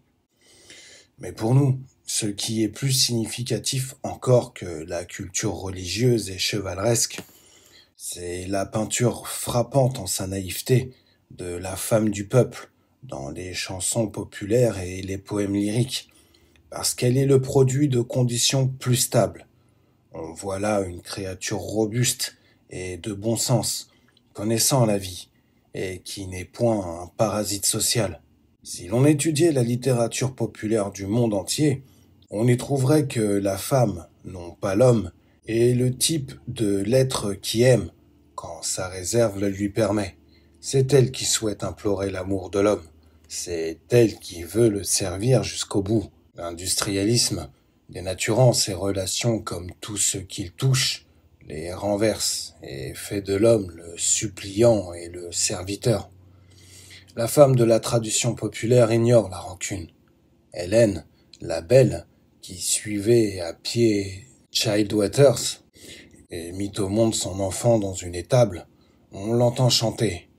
Mais pour nous, ce qui est plus significatif encore que la culture religieuse et chevaleresque, c'est la peinture frappante en sa naïveté de la femme du peuple dans les chansons populaires et les poèmes lyriques, parce qu'elle est le produit de conditions plus stables. On voit là une créature robuste et de bon sens, connaissant la vie, et qui n'est point un parasite social. Si l'on étudiait la littérature populaire du monde entier, on y trouverait que la femme, non pas l'homme, est le type de l'être qui aime, quand sa réserve le lui permet. C'est elle qui souhaite implorer l'amour de l'homme. C'est elle qui veut le servir jusqu'au bout. L'industrialisme, dénaturant ses relations comme tout ce qu'il touche, les renverse et fait de l'homme le suppliant et le serviteur. La femme de la tradition populaire ignore la rancune. Hélène, la belle, qui suivait à pied Child Waters et mit au monde son enfant dans une étable, on l'entend chanter.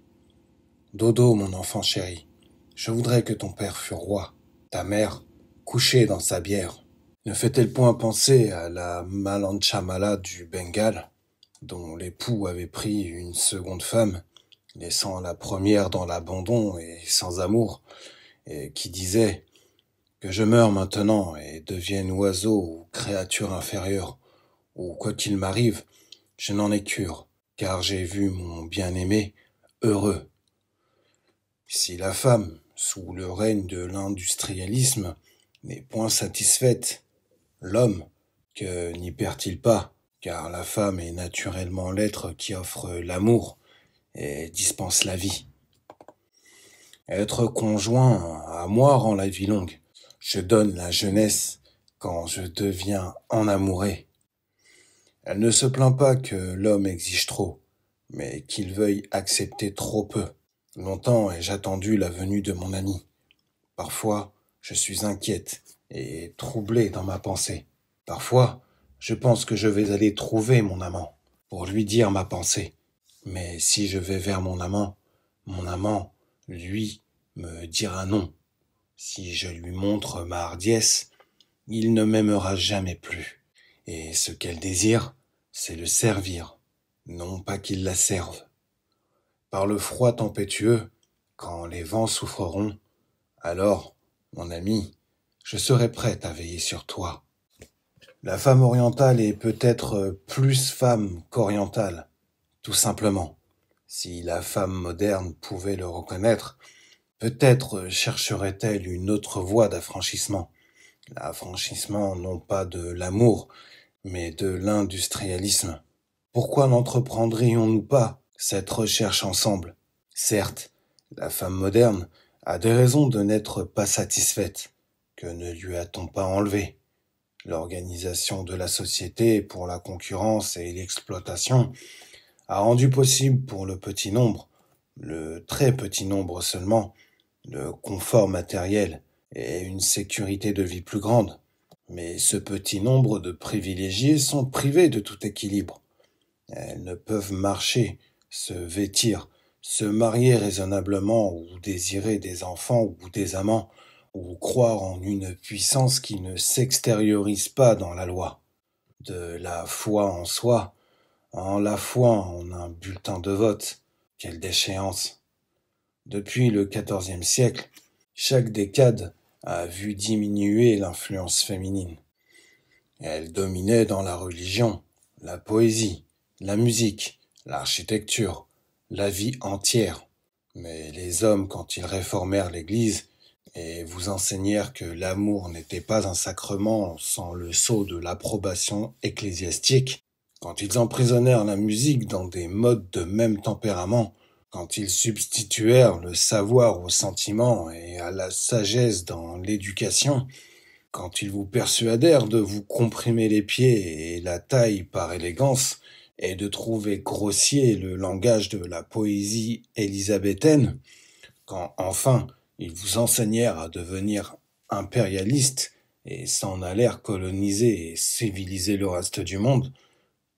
Dodo, mon enfant chéri, je voudrais que ton père fût roi, ta mère, couchée dans sa bière. Ne fait-elle point penser à la Malanchamala du Bengale, dont l'époux avait pris une seconde femme, laissant la première dans l'abandon et sans amour, et qui disait que je meure maintenant et devienne oiseau ou créature inférieure, ou quoi qu'il m'arrive, je n'en ai cure, car j'ai vu mon bien-aimé heureux. Si la femme, sous le règne de l'industrialisme, n'est point satisfaite, l'homme, que n'y perd-il pas, car la femme est naturellement l'être qui offre l'amour et dispense la vie. Être conjoint à moi rend la vie longue. Je donne la jeunesse quand je deviens enamouré. Elle ne se plaint pas que l'homme exige trop, mais qu'il veuille accepter trop peu. Longtemps ai-je attendu la venue de mon ami. Parfois, je suis inquiète et troublée dans ma pensée. Parfois, je pense que je vais aller trouver mon amant pour lui dire ma pensée. Mais si je vais vers mon amant, lui, me dira non. Si je lui montre ma hardiesse, il ne m'aimera jamais plus. Et ce qu'elle désire, c'est le servir, non pas qu'il la serve. Par le froid tempétueux, quand les vents souffreront, alors, mon ami, je serai prête à veiller sur toi. La femme orientale est peut-être plus femme qu'orientale, tout simplement. Si la femme moderne pouvait le reconnaître, peut-être chercherait-elle une autre voie d'affranchissement. L'affranchissement non pas de l'amour, mais de l'industrialisme. Pourquoi n'entreprendrions-nous pas cette recherche ensemble? Certes, la femme moderne a des raisons de n'être pas satisfaite. Que ne lui a-t-on pas enlevé? L'organisation de la société pour la concurrence et l'exploitation a rendu possible pour le petit nombre, le très petit nombre seulement, le confort matériel et une sécurité de vie plus grande. Mais ce petit nombre de privilégiés sont privés de tout équilibre. Elles ne peuvent marcher, se vêtir, se marier raisonnablement ou désirer des enfants ou des amants, ou croire en une puissance qui ne s'extériorise pas dans la loi. De la foi en soi, en la foi en un bulletin de vote, quelle déchéance! Depuis le XIVe siècle, chaque décade a vu diminuer l'influence féminine. Elle dominait dans la religion, la poésie, la musique, l'architecture, la vie entière. Mais les hommes, quand ils réformèrent l'Église et vous enseignèrent que l'amour n'était pas un sacrement sans le sceau de l'approbation ecclésiastique, quand ils emprisonnèrent la musique dans des modes de même tempérament, quand ils substituèrent le savoir au sentiment et à la sagesse dans l'éducation, quand ils vous persuadèrent de vous comprimer les pieds et la taille par élégance, et de trouver grossier le langage de la poésie élisabéthaine, quand enfin ils vous enseignèrent à devenir impérialistes et s'en allèrent coloniser et civiliser le reste du monde,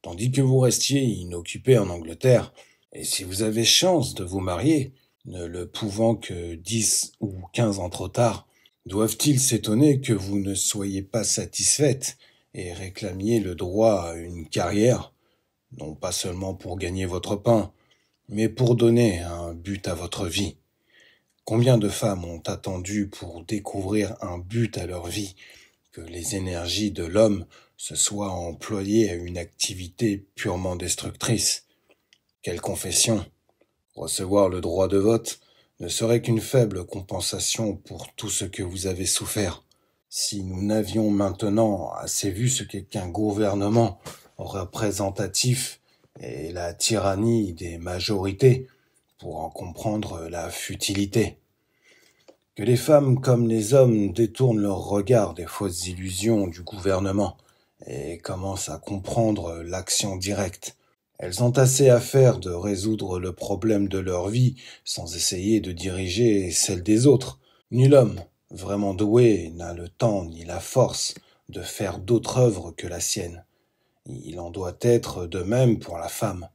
tandis que vous restiez inoccupés en Angleterre, et si vous avez chance de vous marier, ne le pouvant que 10 ou 15 ans trop tard, doivent-ils s'étonner que vous ne soyez pas satisfaite et réclamiez le droit à une carrière, non pas seulement pour gagner votre pain, mais pour donner un but à votre vie? Combien de femmes ont attendu pour découvrir un but à leur vie, que les énergies de l'homme se soient employées à une activité purement destructrice? Quelle confession! Recevoir le droit de vote ne serait qu'une faible compensation pour tout ce que vous avez souffert. Si nous n'avions maintenant assez vu ce qu'est qu'un gouvernement représentatif et la tyrannie des majorités pour en comprendre la futilité. Que les femmes comme les hommes détournent leur regard des fausses illusions du gouvernement et commencent à comprendre l'action directe. Elles ont assez à faire de résoudre le problème de leur vie sans essayer de diriger celle des autres. Nul homme vraiment doué n'a le temps ni la force de faire d'autre œuvre que la sienne. Il en doit être de même pour la femme.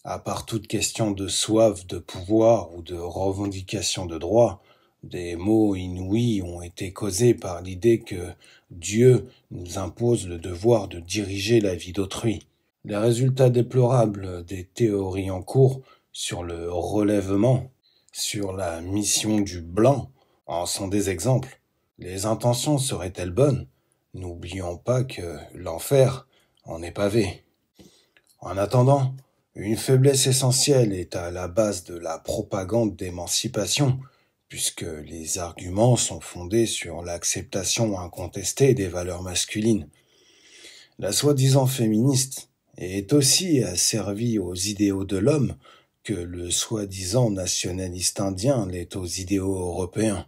À part toute question de soif de pouvoir ou de revendication de droit, des maux inouïs ont été causés par l'idée que Dieu nous impose le devoir de diriger la vie d'autrui. Les résultats déplorables des théories en cours sur le relèvement, sur la mission du blanc, en sont des exemples. Les intentions seraient-elles bonnes? N'oublions pas que l'enfer en est pavé. En attendant, une faiblesse essentielle est à la base de la propagande d'émancipation, puisque les arguments sont fondés sur l'acceptation incontestée des valeurs masculines. La soi-disant féministe est aussi asservie aux idéaux de l'homme que le soi-disant nationaliste indien l'est aux idéaux européens.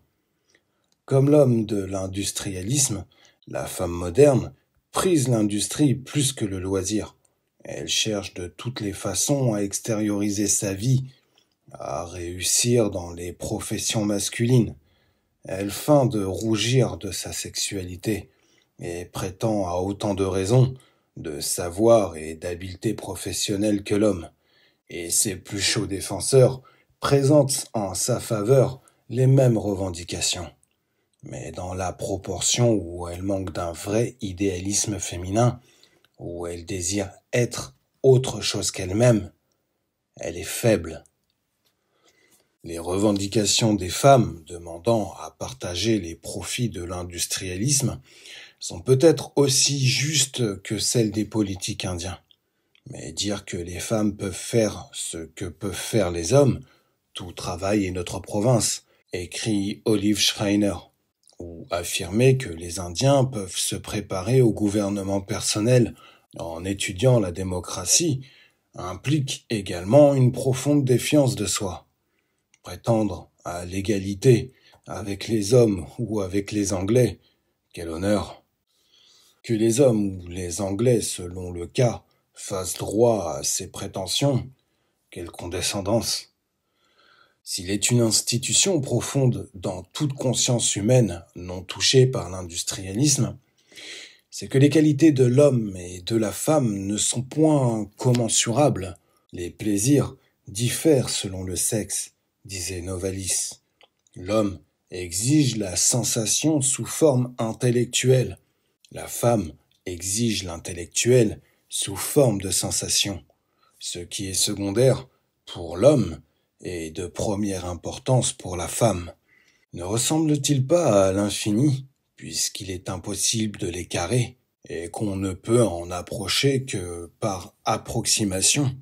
Comme l'homme de l'industrialisme, la femme moderne prise l'industrie plus que le loisir. Elle cherche de toutes les façons à extérioriser sa vie, à réussir dans les professions masculines. Elle feint de rougir de sa sexualité et prétend à autant de raisons, de savoir et d'habileté professionnelle que l'homme. Et ses plus chauds défenseurs présentent en sa faveur les mêmes revendications, mais dans la proportion où elle manque d'un vrai idéalisme féminin, où elle désire être autre chose qu'elle-même, elle est faible. Les revendications des femmes demandant à partager les profits de l'industrialisme sont peut-être aussi justes que celles des politiques indiens. Mais dire que les femmes peuvent faire ce que peuvent faire les hommes, tout travail est notre province, écrit Olive Schreiner, ou affirmer que les Indiens peuvent se préparer au gouvernement personnel en étudiant la démocratie implique également une profonde défiance de soi. Prétendre à l'égalité avec les hommes ou avec les Anglais, quel honneur! Que les hommes ou les Anglais, selon le cas, fassent droit à ces prétentions, quelle condescendance! S'il est une institution profonde dans toute conscience humaine non touchée par l'industrialisme, c'est que les qualités de l'homme et de la femme ne sont point commensurables. Les plaisirs diffèrent selon le sexe, disait Novalis. L'homme exige la sensation sous forme intellectuelle. La femme exige l'intellectuel sous forme de sensation. Ce qui est secondaire pour l'homme est de première importance pour la femme. Ne ressemble-t-il pas à l'infini, puisqu'il est impossible de les carrer, et qu'on ne peut en approcher que par approximation?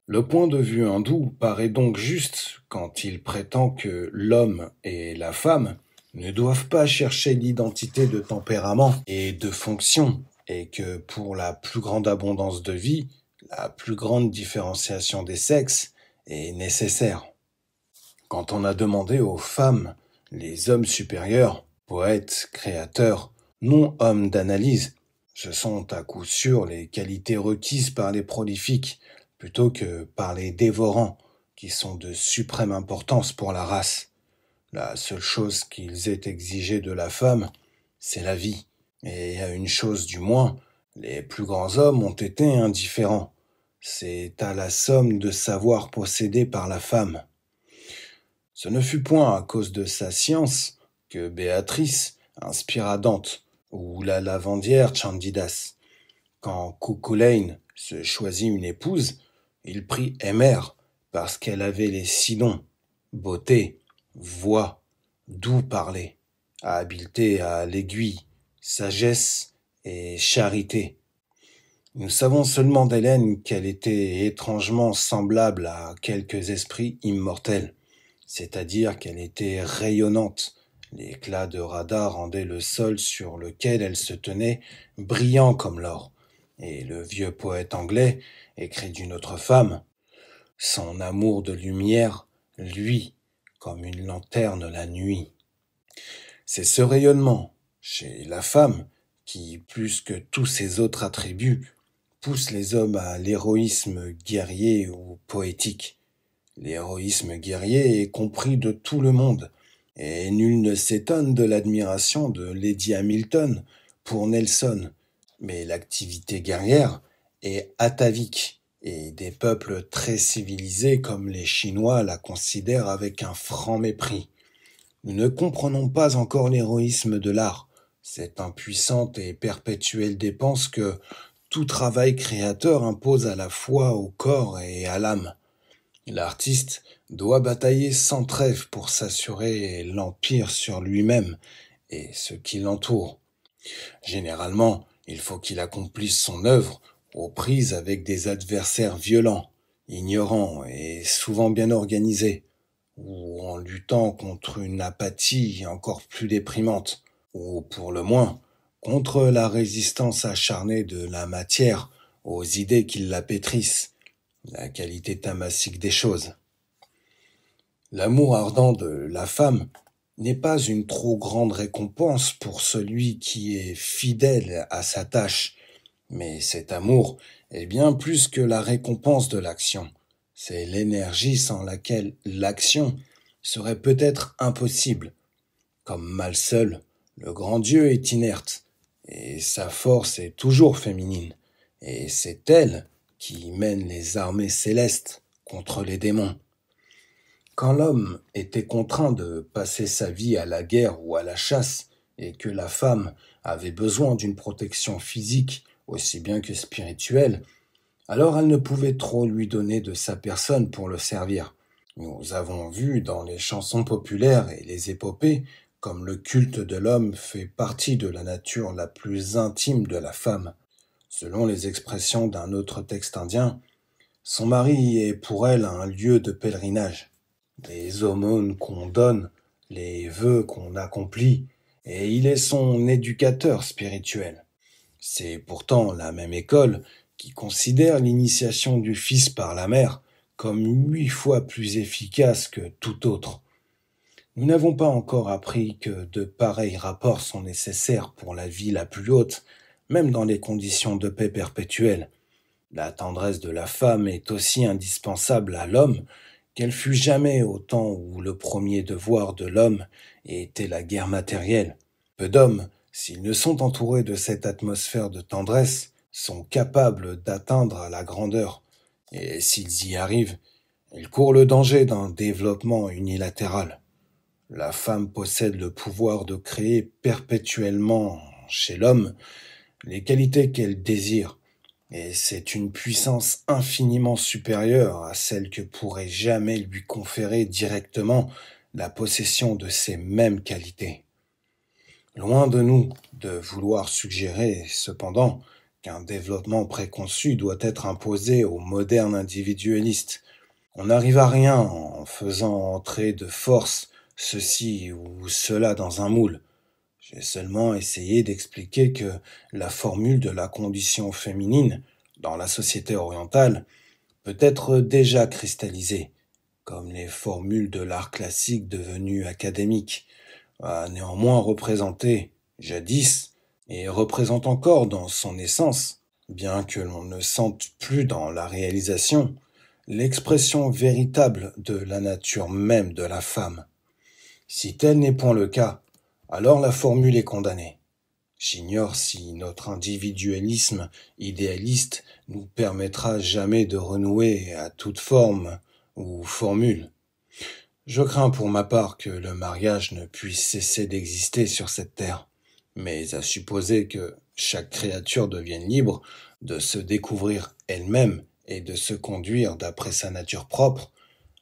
Le point de vue hindou paraît donc juste quand il prétend que l'homme et la femme ne doivent pas chercher l'identité de tempérament et de fonction, et que pour la plus grande abondance de vie, la plus grande différenciation des sexes est nécessaire. Quand on a demandé aux femmes, les hommes supérieurs, poètes, créateurs, non hommes d'analyse, ce sont à coup sûr les qualités requises par les prolifiques, plutôt que par les dévorants, qui sont de suprême importance pour la race. La seule chose qu'ils aient exigée de la femme, c'est la vie. Et à une chose du moins, les plus grands hommes ont été indifférents. C'est à la somme de savoir possédé par la femme. Ce ne fut point à cause de sa science que Béatrice inspira Dante, ou la lavandière Chandidas. Quand Cuchulainn se choisit une épouse, il prit Aimer parce qu'elle avait les 6 dons: beauté, voix, doux parler, habileté à l'aiguille, sagesse et charité. Nous savons seulement d'Hélène qu'elle était étrangement semblable à quelques esprits immortels, c'est-à-dire qu'elle était rayonnante. L'éclat de radar rendait le sol sur lequel elle se tenait brillant comme l'or. Et le vieux poète anglais écrit d'une autre femme: son amour de lumière luit comme une lanterne la nuit. C'est ce rayonnement chez la femme qui, plus que tous ses autres attributs, pousse les hommes à l'héroïsme guerrier ou poétique. L'héroïsme guerrier est compris de tout le monde, et nul ne s'étonne de l'admiration de Lady Hamilton pour Nelson. Mais l'activité guerrière est atavique, et des peuples très civilisés comme les Chinois la considèrent avec un franc mépris. Nous ne comprenons pas encore l'héroïsme de l'art, cette impuissante et perpétuelle dépense que tout travail créateur impose à la fois au corps et à l'âme. L'artiste doit batailler sans trêve pour s'assurer l'empire sur lui-même et ce qui l'entoure. Généralement, il faut qu'il accomplisse son œuvre aux prises avec des adversaires violents, ignorants et souvent bien organisés, ou en luttant contre une apathie encore plus déprimante, ou pour le moins, contre la résistance acharnée de la matière aux idées qui la pétrissent, la qualité tamasique des choses. L'amour ardent de la femme n'est pas une trop grande récompense pour celui qui est fidèle à sa tâche, mais cet amour est bien plus que la récompense de l'action. C'est l'énergie sans laquelle l'action serait peut-être impossible. Comme mal seul, le grand Dieu est inerte, et sa force est toujours féminine, et c'est elle qui mène les armées célestes contre les démons. Quand l'homme était contraint de passer sa vie à la guerre ou à la chasse, et que la femme avait besoin d'une protection physique aussi bien que spirituelle, alors elle ne pouvait trop lui donner de sa personne pour le servir. Nous avons vu dans les chansons populaires et les épopées comme le culte de l'homme fait partie de la nature la plus intime de la femme. Selon les expressions d'un autre texte indien, son mari est pour elle un lieu de pèlerinage. Les aumônes qu'on donne, les vœux qu'on accomplit, et il est son éducateur spirituel. C'est pourtant la même école qui considère l'initiation du fils par la mère comme 8 fois plus efficace que tout autre. Nous n'avons pas encore appris que de pareils rapports sont nécessaires pour la vie la plus haute, même dans les conditions de paix perpétuelle. La tendresse de la femme est aussi indispensable à l'homme qu'elle fut jamais au temps où le premier devoir de l'homme était la guerre matérielle. Peu d'hommes, s'ils ne sont entourés de cette atmosphère de tendresse, sont capables d'atteindre la grandeur, et s'ils y arrivent, ils courent le danger d'un développement unilatéral. La femme possède le pouvoir de créer perpétuellement chez l'homme les qualités qu'elle désire, et c'est une puissance infiniment supérieure à celle que pourrait jamais lui conférer directement la possession de ces mêmes qualités. Loin de nous de vouloir suggérer, cependant, qu'un développement préconçu doit être imposé aux modernes individualistes. On n'arrive à rien en faisant entrer de force ceci ou cela dans un moule. J'ai seulement essayé d'expliquer que la formule de la condition féminine dans la société orientale peut être déjà cristallisée, comme les formules de l'art classique devenues académiques, a néanmoins représenté, jadis, et représente encore dans son essence, bien que l'on ne sente plus dans la réalisation, l'expression véritable de la nature même de la femme. Si tel n'est point le cas, alors la formule est condamnée. J'ignore si notre individualisme idéaliste nous permettra jamais de renouer à toute forme ou formule. Je crains pour ma part que le mariage ne puisse cesser d'exister sur cette terre, mais à supposer que chaque créature devienne libre de se découvrir elle-même et de se conduire d'après sa nature propre,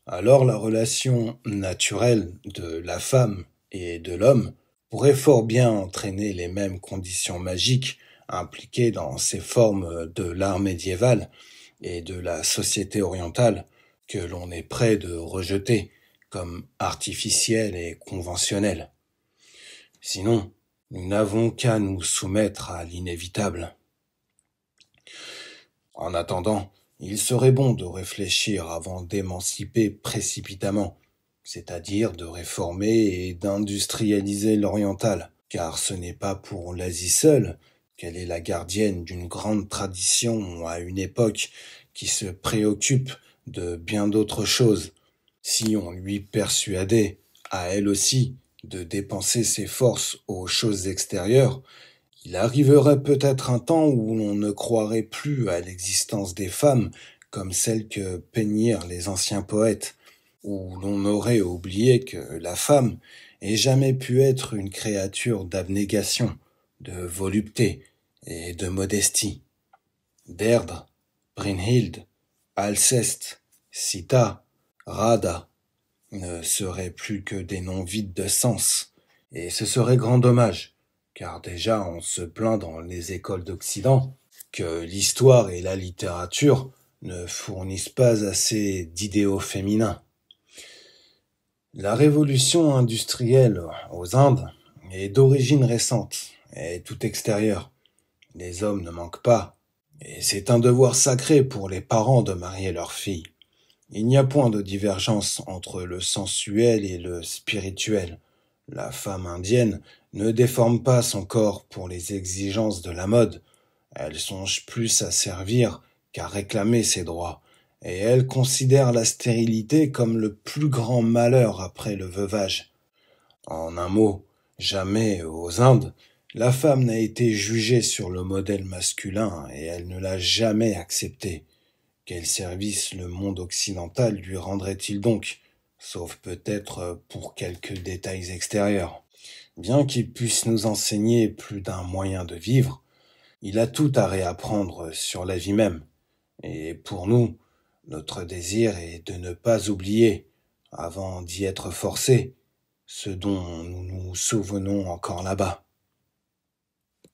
alors la relation naturelle de la femme et de l'homme pourrait fort bien entraîner les mêmes conditions magiques impliquées dans ces formes de l'art médiéval et de la société orientale que l'on est prêt de rejeter comme artificielles et conventionnelles. Sinon, nous n'avons qu'à nous soumettre à l'inévitable. En attendant, il serait bon de réfléchir avant d'émanciper précipitamment, c'est-à-dire de réformer et d'industrialiser l'oriental, car ce n'est pas pour l'Asie seule qu'elle est la gardienne d'une grande tradition à une époque qui se préoccupe de bien d'autres choses. Si on lui persuadait, à elle aussi, de dépenser ses forces aux choses extérieures, il arriverait peut-être un temps où l'on ne croirait plus à l'existence des femmes comme celles que peignirent les anciens poètes, où l'on aurait oublié que la femme ait jamais pu être une créature d'abnégation, de volupté et de modestie. Deirdre, Brynhild, Alceste, Sita, Radha ne seraient plus que des noms vides de sens, et ce serait grand dommage, car déjà on se plaint dans les écoles d'Occident que l'histoire et la littérature ne fournissent pas assez d'idéaux féminins. La révolution industrielle aux Indes est d'origine récente et tout extérieure. Les hommes ne manquent pas, et c'est un devoir sacré pour les parents de marier leurs filles. Il n'y a point de divergence entre le sensuel et le spirituel. La femme indienne ne déforme pas son corps pour les exigences de la mode. Elle songe plus à servir qu'à réclamer ses droits, et elle considère la stérilité comme le plus grand malheur après le veuvage. En un mot, jamais aux Indes, la femme n'a été jugée sur le modèle masculin et elle ne l'a jamais accepté. Quel service le monde occidental lui rendrait-il donc, sauf peut-être pour quelques détails extérieurs. Bien qu'il puisse nous enseigner plus d'un moyen de vivre, il a tout à réapprendre sur la vie même. Et pour nous, notre désir est de ne pas oublier, avant d'y être forcés, ce dont nous nous souvenons encore là-bas.